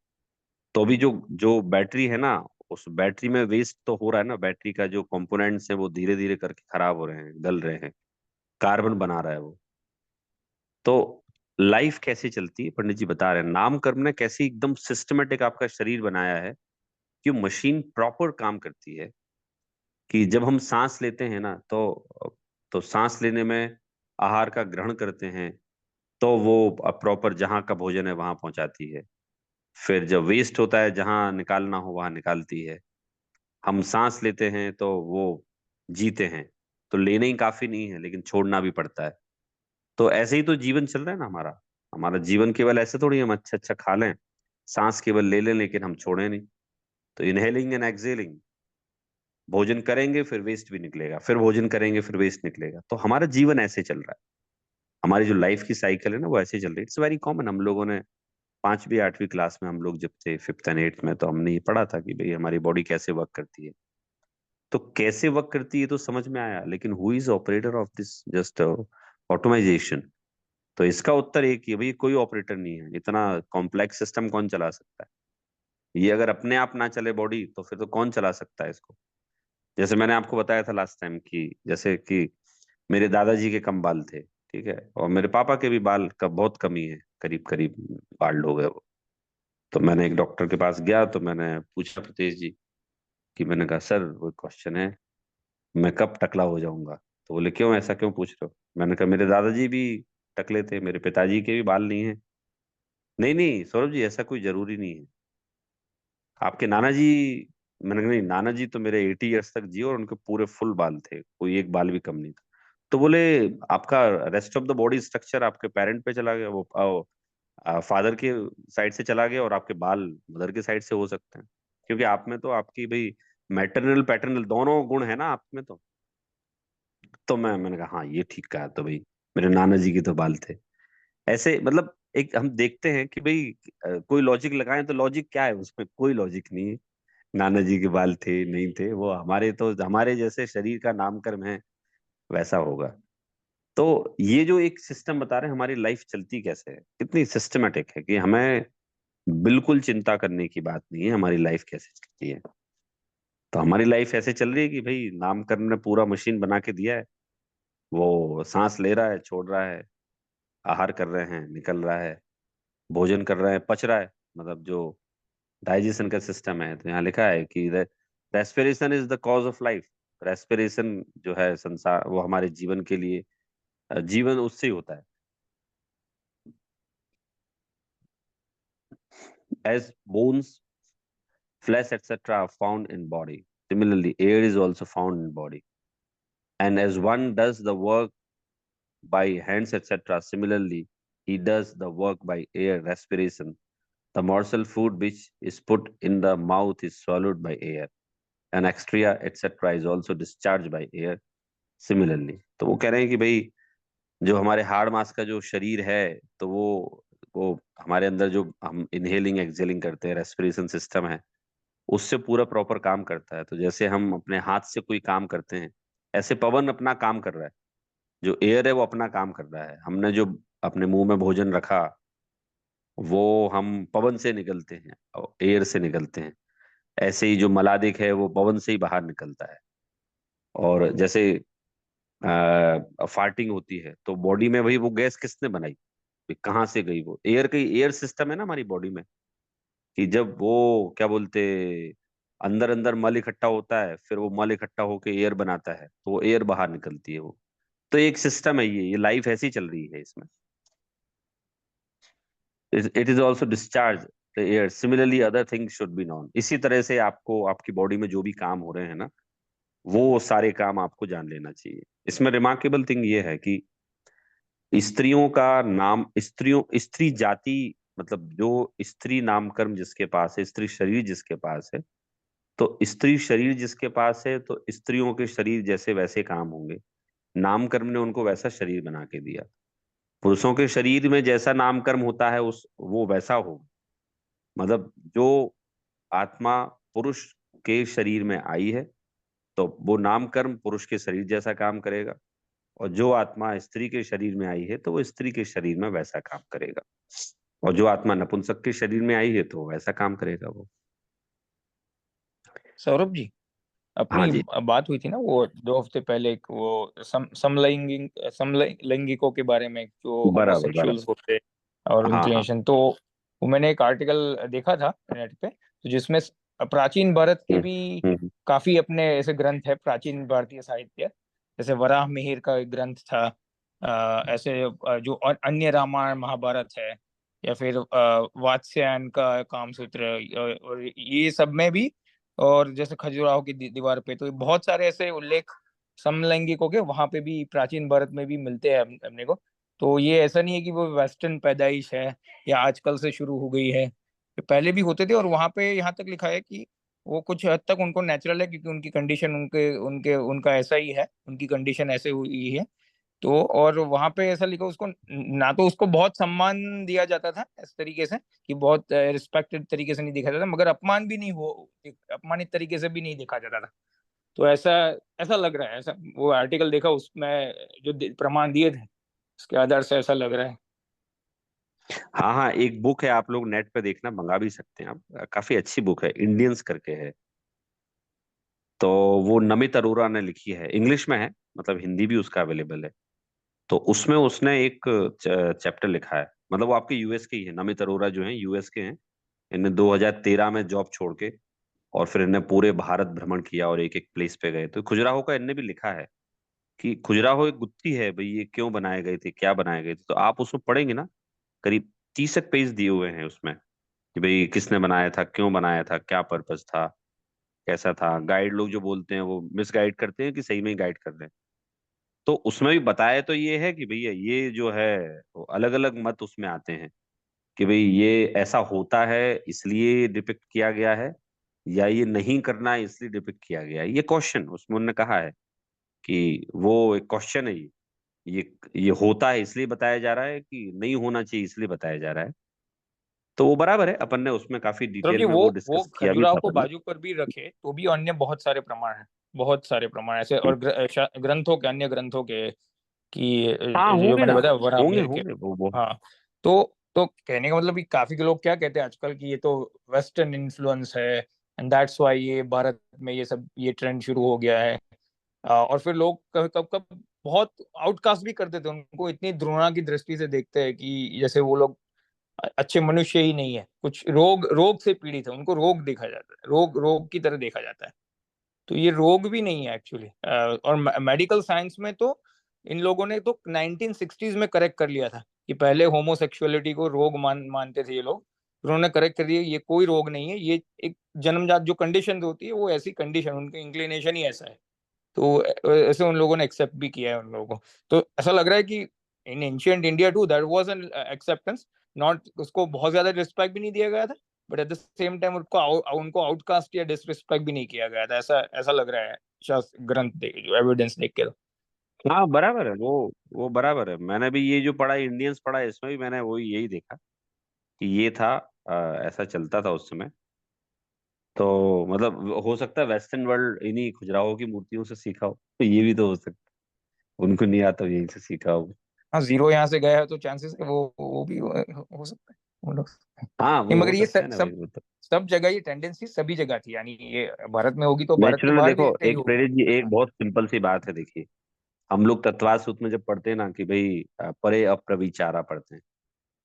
तो भी जो जो बैटरी है ना, उस बैटरी में वेस्ट तो हो रहा है ना। बैटरी का जो कंपोनेंट्स है वो धीरे धीरे करके खराब हो रहे हैं, गल रहे हैं, कार्बन बना रहा है वो। तो लाइफ कैसे चलती है, पंडित जी बता रहे हैं नाम कर्म ने कैसी एकदम सिस्टमेटिक आपका शरीर बनाया है कि मशीन प्रॉपर काम करती है। कि जब हम सांस लेते हैं ना, तो सांस लेने में आहार का ग्रहण करते हैं, तो वो प्रॉपर जहाँ का भोजन है वहां पहुंचाती है। फिर जब वेस्ट होता है, जहां निकालना हो वहां निकालती है। हम सांस लेते हैं तो वो जीते हैं। तो लेना ही काफी नहीं है, लेकिन छोड़ना भी पड़ता है। तो ऐसे ही तो जीवन चल रहा है ना हमारा। हमारा जीवन केवल ऐसे थोड़ी हम अच्छा अच्छा खा लें, सांस केवल ले लें, लेकिन हम छोड़े नहीं। तो इनहेलिंग एंड एक्सहेलिंग, भोजन करेंगे फिर वेस्ट भी निकलेगा, फिर भोजन करेंगे फिर वेस्ट निकलेगा। तो हमारा जीवन ऐसे चल रहा है। हमारी जो लाइफ की साइकिल है ना वो ऐसे चल रही है। It's very common. हम लोगों ने 5वीं 8वीं क्लास में हम लोग जब थे, 5th एंड 8th में, तो हमने ये पढ़ा था कि भाई हमारी बॉडी कैसे वर्क करती है। तो कैसे वर्क करती है तो समझ में आया, लेकिन who is operator of this just automisation? तो इसका उत्तर एक ही है, भाई कोई ऑपरेटर नहीं है। इतना कॉम्प्लेक्स सिस्टम कौन चला सकता है? ये अगर अपने आप ना चले बॉडी, तो फिर तो कौन चला सकता है इसको? जैसे मैंने आपको बताया था लास्ट टाइम कि जैसे कि मेरे दादाजी के कम बाल थे, ठीक है, और मेरे पापा के भी बाल का बहुत कमी है, करीब करीब बाल्ड हो गए वो। तो मैंने एक डॉक्टर के पास गया, तो मैंने पूछा प्रतीश जी कि, मैंने कहा सर वो क्वेश्चन है, मैं कब टकला हो जाऊंगा? तो बोले क्यों, ऐसा क्यों पूछ रहे हो? मैंने कहा मेरे दादाजी भी टकले थे, मेरे पिताजी के भी बाल नहीं है। नहीं नहीं सौरभ जी, ऐसा कोई जरूरी नहीं है। आपके नाना जी, मैंने कहा नहीं, नाना जी तो मेरे 80 ईयर्स तक जिए और उनके पूरे फुल बाल थे, कोई एक बाल भी कम नहीं था। तो बोले आपका rest of the body structure आपके पेरेंट पे चला गया, वो फादर के साइड से चला गया, और आपके बाल मदर के साइड से हो सकते हैं, क्योंकि आप में तो आपकी भाई मैटरनल पैटर्नल दोनों गुण है ना आप में तो मैंने कहा हाँ ये ठीक कहा, तो भाई मेरे नाना जी के तो बाल थे ऐसे। मतलब एक हम देखते हैं कि भाई कोई लॉजिक लगाएं तो लॉजिक क्या है, उसमें कोई लॉजिक नहीं है। नाना जी के बाल थे नहीं थे, वो हमारे तो हमारे जैसे शरीर का नामकर्म है वैसा होगा। तो ये जो एक सिस्टम बता रहे हैं, हमारी लाइफ चलती कैसे है, कितनी सिस्टमेटिक है, कि हमें बिल्कुल चिंता करने की बात नहीं है हमारी लाइफ कैसे चलती है। तो हमारी लाइफ ऐसे चल रही है कि भाई नामकरण ने पूरा मशीन बना के दिया है, वो सांस ले रहा है, छोड़ रहा है, आहार कर रहे हैं, निकल रहा है, भोजन कर रहे हैं, पच रहा है, मतलब जो डाइजेशन का सिस्टम है। तो यहाँ लिखा है कि respiration is the cause of life. Respiration जो है संसार, वो हमारे जीवन के लिए, जीवन उससे ही होता है। As bones, flesh, etc. are found in body. Similarly, air is also found in body. And as one does the work by hands, etc., similarly, he does the work by air, respiration. The morsel food which is put in the mouth is swallowed by air. And extra, etc., is also discharged by air. Similarly, तो वो कह रहे हैं कि भाई जो हमारे हाड़ मास का जो शरीर है, तो वो हमारे अंदर जो हम इनहेलिंग एक्सहेलिंग करते हैं, रेस्पिरेशन सिस्टम है, उससे पूरा प्रॉपर काम करता है। तो जैसे हम अपने हाथ से कोई काम करते हैं, ऐसे पवन अपना काम कर रहा है, जो एयर है वो अपना काम कर रहा है। हमने जो अपने मुंह में भोजन रखा, वो हम पवन से निकलते हैं और एयर से निकलते हैं। ऐसे ही जो मलादिक है वो पवन से ही बाहर निकलता है। और जैसे फार्टिंग होती है, तो बॉडी में भाई वो गैस किसने बनाई, कहाँ से गई? वो एयर का एयर सिस्टम है ना हमारी बॉडी में, कि जब वो क्या बोलते, अंदर अंदर मल इकट्ठा होता है, फिर वो मल इकट्ठा होके एयर बनाता है, तो वो एयर बाहर निकलती है वो। तो एक सिस्टम है ये लाइफ ऐसी चल रही है इसमें। It is also discharge the air, similarly other things should be known. इसी तरह से आपको आपकी बॉडी में जो भी काम हो रहे हैं ना, वो सारे काम आपको जान लेना चाहिए। इसमें रिमार्केबल थिंग ये है कि स्त्रियों का नाम, स्त्री जाति, मतलब जो स्त्री नामकर्म जिसके पास है, स्त्री शरीर जिसके पास है, तो स्त्री शरीर जिसके पास है, तो स्त्रियों के शरीर जैसे वैसे काम होंगे। नामकर्म ने उनको वैसा शरीर बना के दिया। पुरुषों के शरीर में जैसा नामकर्म होता है उस वो वैसा हो, मतलब जो आत्मा पुरुष के शरीर में आई है, तो वो नामकर्म पुरुष के शरीर जैसा काम करेगा। और जो आत्मा स्त्री के शरीर में आई है, तो वो स्त्री के शरीर में वैसा काम करेगा। और जो आत्मा नपुंसक के शरीर में आई है, तो वैसा काम करेगा वो। सौरभ जी, हाँ अपनी जी, बात हुई थी ना वो 2 हफ्ते पहले, एक वो समलैंगिकों के बारे में, जो बराबर बराबर। होमोसेक्सुअल्स होते हैं और हाँ हाँ। इंक्लिनेशन। तो वो मैंने एक आर्टिकल देखा था नेट पे, तो जिसमें प्राचीन भारत के हम्म भी हम्म काफी अपने ऐसे ग्रंथ है, प्राचीन भारतीय साहित्य, जैसे वराह मिहिर का एक ग्रंथ था, ऐसे जो अन्य रामायण महाभारत है, या फिर वात्स्यायन का कामसूत्र, और ये सब में भी, और जैसे खजुराहो की दीवार पे, तो बहुत सारे ऐसे उल्लेख समलैंगिकों के वहां पे भी प्राचीन भारत में भी मिलते हैं अपने को। तो ये ऐसा नहीं है कि वो वेस्टर्न पैदाइश है या आजकल से शुरू हो गई है, ये पहले भी होते थे। और वहां पे यहाँ तक लिखा है कि वो कुछ हद तक उनको नेचुरल है, क्योंकि उनकी कंडीशन, उनके उनके उनका ऐसा ही है, उनकी कंडीशन ऐसे हुई है। तो और वहां पे ऐसा लिखा, उसको ना तो उसको बहुत सम्मान दिया जाता था इस तरीके से, कि बहुत रिस्पेक्टेड तरीके से नहीं देखा जाता, मगर अपमान भी नहीं हो, अपमानित तरीके से भी नहीं देखा जाता था। तो ऐसा ऐसा लग रहा है, ऐसा वो आर्टिकल देखा उसमें जो प्रमाण दिए थे उसके आधार से ऐसा लग रहा है। हाँ हाँ, एक बुक है, आप लोग नेट पे देखना, मंगा भी सकते हैं आप, काफी अच्छी बुक है, इंडियंस करके है। तो वो नमित अरोरा ने लिखी है, इंग्लिश में है, मतलब हिंदी भी उसका अवेलेबल है। तो उसमें उसने एक चैप्टर लिखा है, मतलब वो आपके यूएस के ही है, नमित अरोरा जो है यूएस के हैं। इन्हें 2013 में जॉब छोड़ के और फिर इन्हें पूरे भारत भ्रमण किया और एक एक प्लेस पे गए। तो खजुराहो का इनने भी लिखा है कि खजुराहो एक गुत्थी है भाई, ये क्यों बनाए गए थे, क्या बनाए गए थे। तो आप उसमें पढ़ेंगे ना, करीब 30 पेज दिए हुए हैं उसमें कि भाई किसने बनाया था, क्यों बनाया था, क्या पर्पस था, कैसा था। गाइड लोग जो बोलते हैं वो मिस गाइड करते हैं कि सही में ही गाइड कर रहे हैं। तो उसमें भी बताया तो ये है कि भैया ये जो है वो अलग अलग मत उसमें आते हैं कि भाई ये ऐसा होता है इसलिए डिपिक्ट किया गया है, या ये नहीं करना है इसलिए डिपिक्ट किया गया है। ये क्वेश्चन उसमें उन्होंने कहा है कि वो एक क्वेश्चन है, ये होता है इसलिए बताया जा रहा है कि नहीं होना चाहिए इसलिए बताया जा रहा है। तो वो बराबर है, अपन ने उसमें काफी मतलब डिटेल कि में वो वो डिस्कस किया भी खजुराहो था को अपन ने। बाजू पर भी रखे तो भी अन्य बहुत सारे प्रमाण हैं, बहुत सारे प्रमाण ऐसे, और ग्रंथों के, अन्य ग्रंथों के, हाँ कि जो होंगे मैंने ना, बताया होंगे वराहमिहिर के। होंगे वो। हाँ। तो कहने का मतलब कि काफी के लोग क्या कहते हैं आजकल कि ये तो वेस्टर्न इन्फ्लुएंस है, एंड दैट्स व्हाई ये भारत में ये सब ये ट्रेंड शुरू हो गया है। और फिर लोग कब कब कब बहुत आउटकास्ट भी कर देते हैं उनको, इतनी घृणा की दृष्टि से देखते हैं कि जैसे वो लोग अच्छे मनुष्य ही नहीं है, कुछ रोग रोग से पीड़ित है, उनको रोग देखा जाता है, रोग रोग की तरह देखा जाता है। तो ये रोग भी नहीं है एक्चुअली। और मेडिकल साइंस में तो इन लोगों ने तो 1960s में करेक्ट कर लिया था कि पहले होमोसेक्सुअलिटी को रोग मानते थे ये लोग, उन्होंने करेक्ट कर दिया ये कोई रोग नहीं है, ये एक जन्मजात जो कंडीशन होती है वो ऐसी कंडीशन, उनका इंक्लिनेशन ही ऐसा है। तो ऐसे उन लोगों ने एक्सेप्ट भी किया है उन लोगों को। तो ऐसा लग रहा है कि in ancient India to that was an acceptance, not उसको बहुत ज्यादा रिस्पेक्ट भी नहीं दिया गया था, but at the same time उनको आउटकास्ट या डिसरिस्पेक्ट भी नहीं किया गया था, ऐसा ऐसा लग रहा है शास्त्र ग्रंथ देख, जो एविडेंस देख के। हाँ बराबर है वो बराबर है। मैंने भी ये जो पढ़ा इंडियंस पढ़ा, इसमें भी मैंने वही यही देखा कि ये था, ऐसा चलता था उस समय। तो मतलब हो सकता है वेस्टर्न वर्ल्ड इन्हीं खजुराहो की मूर्तियों से सीखा हो, तो ये भी तो हो सकता है उनको नहीं आता, यहीं से सीखा हो। हाँ, जीरो यहाँ से गया है तो चांसेस है वो भी हो सकता है वो लोग। हाँ नहीं, वो हो मगर ये सकता है सब ना भाई, सब वो तो सब जगह ये टेंडेंसी सभी जगह थी, यानी ये भारत में होगी तो भारत के नेचुरल। बाहर भी देखो ऐसे ही एक होगा। प्रेरित जी, एक बहुत सिंपल सी बात है, देखिए हम लोग तत्वाद सूत्र में जब पढ़ते हैं ना कि भाई परे अप्रविचारा पढ़ते हैं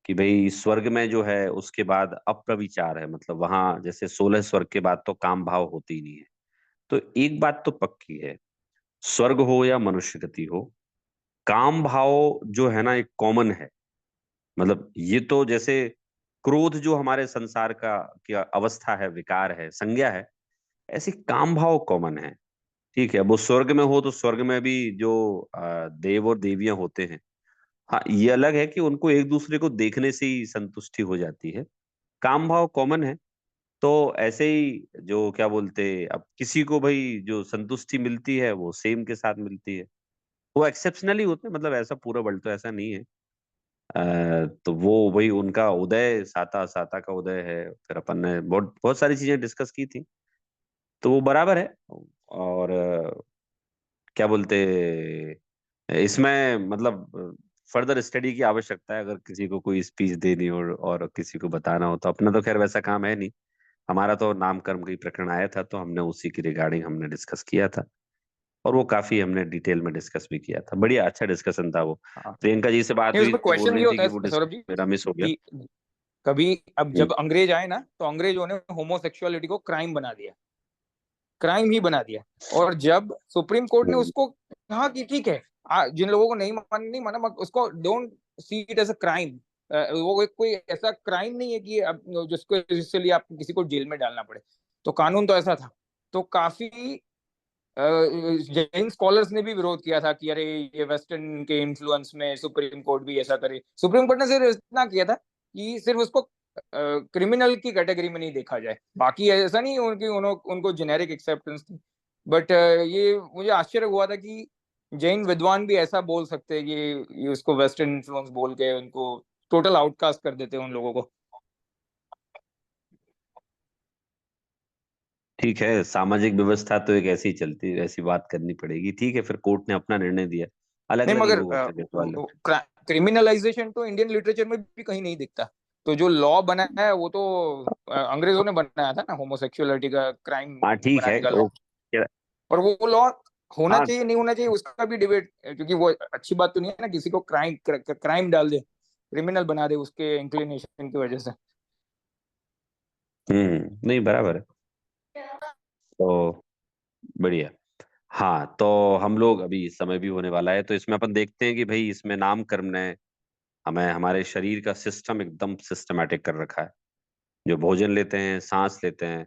कि भाई स्वर्ग में जो है उसके बाद अप्रविचार है, मतलब वहां जैसे 16 स्वर्ग के बाद तो काम भाव होती ही नहीं है। तो एक बात तो पक्की है, स्वर्ग हो या मनुष्य गति हो, काम भाव जो है ना एक कॉमन है। मतलब ये तो जैसे क्रोध जो हमारे संसार का क्या अवस्था है, विकार है, संज्ञा है, ऐसी काम भाव कॉमन है। ठीक है, अब वो स्वर्ग में हो तो स्वर्ग में भी जो देव और देवियां होते हैं, हाँ ये अलग है कि उनको एक दूसरे को देखने से ही संतुष्टि हो जाती है, काम भाव कॉमन है। तो ऐसे ही जो क्या बोलते, अब किसी को भाई जो संतुष्टि मिलती है वो सेम के साथ मिलती है। वो एक्सेप्शनली होते हैं, मतलब ऐसा पूरा वर्ल्ड तो ऐसा नहीं है। तो वो वही उनका उदय, साता साता का उदय है। फिर अपन ने बहुत बहुत सारी चीजें डिस्कस की थी, तो वो बराबर है। और क्या बोलते, इसमें मतलब फर्दर स्टडी की आवश्यकता है, अगर किसी को कोई स्पीच देनी हो और किसी को बताना हो तो। अपना तो खैर वैसा काम है नहीं, हमारा तो नाम कर्म का ही प्रकरण आया था, तो हमने उसी की रिगार्डिंग हमने डिस्कस किया था। और वो काफी हमने डिटेल में डिस्कस भी किया था, बढ़िया अच्छा डिस्कशन था वो। हाँ। प्रियंका जी से बात नहीं, हुई उसमें तो बोल क्वेश्चन रही ये थी होता कि है वो सौरभ जी मेरा मिस हो गया। कि कभी अब हम्म। जब अंग्रेज आए ना तो अंग्रेजों ने होमोसेक्सुअलिटी को क्राइम बना दिया, क्राइम ही बना दिया। और जब सुप्रीम कोर्ट ने हम्म। उसको कहा कि ठीक है, जिन लोगों को नहीं माना मत उसको don't see it as a crime, वो कोई ऐसा क्राइम नहीं है कि अब जिसको जिसके लिए आप किसी को जेल में डालना पड़े। तो कानून तो ऐसा था। तो काफी जैन स्कॉलर्स ने भी विरोध किया था कि अरे ये वेस्टर्न के इन्फ्लुएंस में सुप्रीम कोर्ट भी ऐसा करे। सुप्रीम कोर्ट ने सिर्फ इतना किया था कि सिर्फ उसको क्रिमिनल की कैटेगरी में नहीं देखा जाए, बाकी ऐसा नहीं उनकी उनको जेनेरिक एक्सेप्टेंस थी। बट ये मुझे आश्चर्य हुआ था कि जैन विद्वान भी ऐसा बोल सकते हैं कि ये उसको वेस्टर्न इन्फ्लुएंस बोल के उनको टोटल आउटकास्ट कर देते हैं उन लोगों को। ठीक है, सामाजिक व्यवस्था तो एक ऐसी चलती है, ऐसी बात करनी पड़ेगी। ठीक है, फिर कोर्ट ने अपना निर्णय दिया। अलग नहीं अलग मगर लोग होते हैं देश वाले। क्रिमिनलाइजेशन तो इंडियन लिटरेचर में भी कहीं नहीं दिखता। तो जो लॉ बना है वो तो अंग्रेजों ने बनाया था ना, होमोसेक्सुअलिटी का क्राइम हाँ ठीक है बनाने का लॉ। वो क्या- पर वो लॉ होना हाँ चाहिए नहीं होना चाहिए उसका भी डिबेट, क्योंकि वो अच्छी बात तो नहीं है ना किसी को क्राइम डाल दे, क्रिमिनल बना दे उसके इंक्लिनेशन की वजह से। नहीं बराबर है। तो बढ़िया। हाँ तो हम लोग अभी समय भी होने वाला है, तो इसमें अपन देखते हैं कि भाई इसमें नामकरण ने हमें हमारे शरीर का सिस्टम एकदम सिस्टमेटिक कर रखा है। जो भोजन लेते हैं, सांस लेते हैं,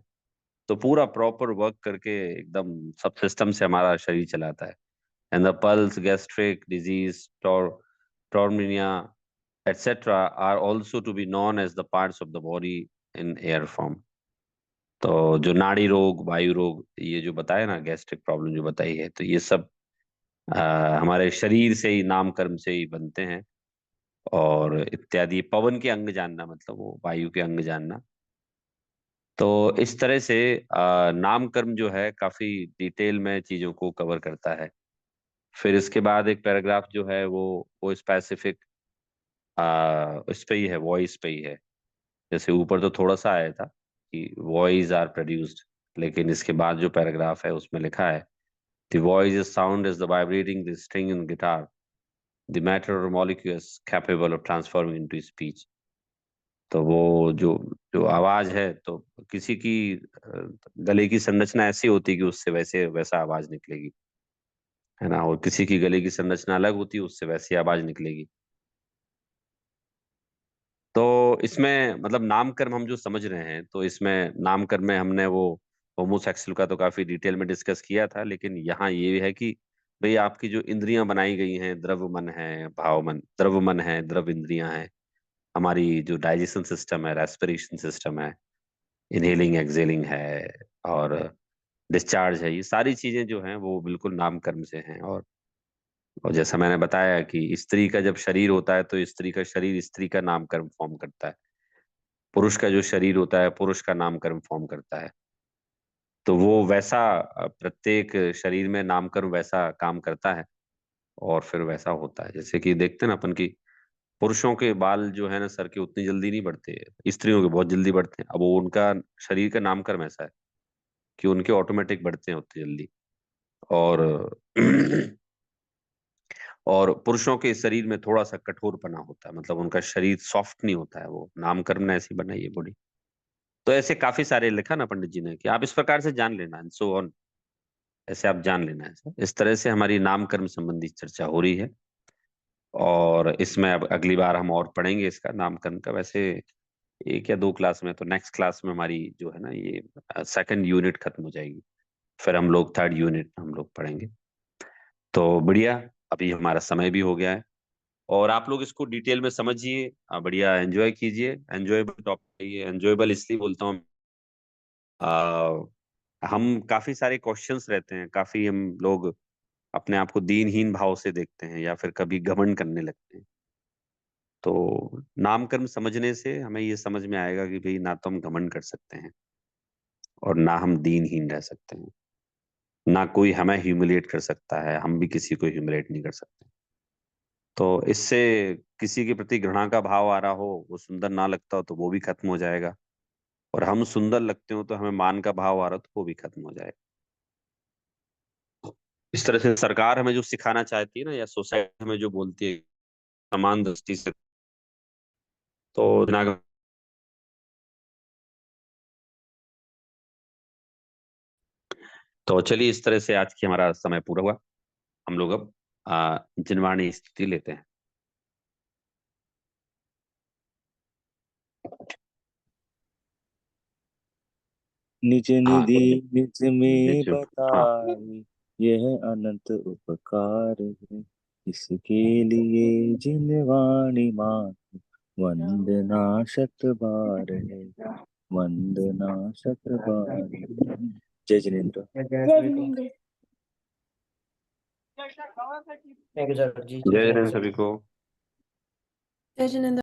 तो पूरा प्रॉपर वर्क करके एकदम सब सिस्टम से हमारा शरीर चलाता है। And the pulse, gastric disease, tormina etc. are also to be known as the parts of the body in air form. तो जो नाड़ी रोग, वायु रोग, ये जो बताया ना, गैस्ट्रिक प्रॉब्लम जो बताई है, तो ये सब हमारे शरीर से ही, नामकर्म से ही बनते हैं। और इत्यादि पवन के अंग जानना, मतलब वो वायु के अंग जानना। तो इस तरह से नामकर्म जो है काफी डिटेल में चीजों को कवर करता है। फिर इसके बाद एक पैराग्राफ जो है वो स्पेसिफिक इस पे ही है, वॉइस पे ही है। जैसे ऊपर तो थोड़ा सा आया था कि वॉइस आर प्रोड्यूस्ड, लेकिन इसके बाद जो पैराग्राफ है उसमें लिखा है the voice is sound is the vibrating the string in guitar, the matter और molecules capable of transforming into speech. तो वो जो जो आवाज है, तो किसी की गले की संरचना ऐसी होती है कि उससे वैसे वैसा आवाज निकलेगी, है ना, और किसी की गले की संरचना अलग होती है, उससे वैसी आवाज निकलेगी। तो इसमें मतलब नामकर्म हम जो समझ रहे हैं, तो इसमें नामकर्म में हमने वो होमोसेक्सुअल का तो काफी डिटेल में डिस्कस किया था, लेकिन यहाँ ये है कि भाई आपकी जो इंद्रियां बनाई गई हैं, द्रव्य मन है, भाव मन, द्रव्य मन है, द्रव्य इंद्रियां हैं, हमारी जो डाइजेशन सिस्टम है, रेस्पिरेशन सिस्टम है, इनहेलिंग एक्सेलिंग है, और डिस्चार्ज है, ये सारी चीजें जो हैं वो बिल्कुल नामकर्म से हैं। और जैसा मैंने बताया कि स्त्री का जब शरीर होता है, तो स्त्री का शरीर स्त्री का नामकर्म फॉर्म करता है। पुरुष का जो शरीर होता है, पुरुष का नामकर्म फॉर्म करता है। तो वो वैसा प्रत्येक शरीर में नामकर्म वैसा काम करता है, और फिर वैसा होता है। जैसे कि देखते हैं ना अपन की पुरुषों के बाल जो है ना सर के उतनी जल्दी नहीं बढ़ते, स्त्रियों के बहुत जल्दी बढ़ते हैं। अब वो उनका शरीर का नामकर्म ऐसा है कि उनके ऑटोमेटिक बढ़ते हैं उतनी जल्दी। और और पुरुषों के शरीर में थोड़ा सा कठोरपना होता है, मतलब उनका शरीर सॉफ्ट नहीं होता है, वो नामकर्म ने ऐसी बनाई है बॉडी। तो ऐसे काफी सारे लिखा ना पंडित जी ने कि आप इस प्रकार से जान लेना, एंड सो ऑन, ऐसे आप जान लेना है सर। इस तरह से हमारी नामकर्म संबंधी चर्चा हो रही है। और इसमें अब अगली बार हम और पढ़ेंगे इसका नामकर्म का। वैसे एक या दो क्लास में, तो नेक्स्ट क्लास में हमारी जो है ना ये सेकंड यूनिट खत्म हो जाएगी, फिर हम लोग थर्ड यूनिट हम लोग पढ़ेंगे। तो बढ़िया, अभी हमारा समय भी हो गया है, और आप लोग इसको डिटेल में समझिए, बढ़िया एंजॉय कीजिए। एंजॉयबल टॉपिक, ये एंजॉयबल इसलिए बोलता हूँ, हम काफी सारे क्वेश्चंस रहते हैं, काफी हम लोग अपने आप को दीनहीन भाव से देखते हैं, या फिर कभी घमंड करने लगते हैं। तो नामकर्म समझने से हमें ये समझ में आएगा कि भाई ना तो हम घमंड कर सकते हैं, और ना हम दीनहीन रह सकते हैं। ना कोई हमें ह्यूमिलेट कर सकता है, हम भी किसी को ह्यूमिलेट नहीं कर सकते। तो इससे किसी के प्रति घृणा का भाव आ रहा हो, वो सुंदर ना लगता हो, तो वो भी खत्म हो जाएगा। और हम सुंदर लगते हो तो हमें मान का भाव आ रहा हो, तो वो भी खत्म हो जाएगा। इस तरह से सरकार हमें जो सिखाना चाहती है ना, या सोसाइटी हमें जो बोलती है समान दृष्टि से, तो तो चलिए, इस तरह से आज की हमारा समय पूरा हुआ। हम लोग अब जिनवाणी स्थिति लेते हैं। निज हाँ निधि निज में नीचे। हाँ बताई, यह अनंत उपकार है, इसके लिए जिनवाणी मात वंदना शत बार है, वंदना शत बार है। जय जिनेन्द्र। थैंक यू सर जी। जय हिंद सभी को। जय जिनेंद्र।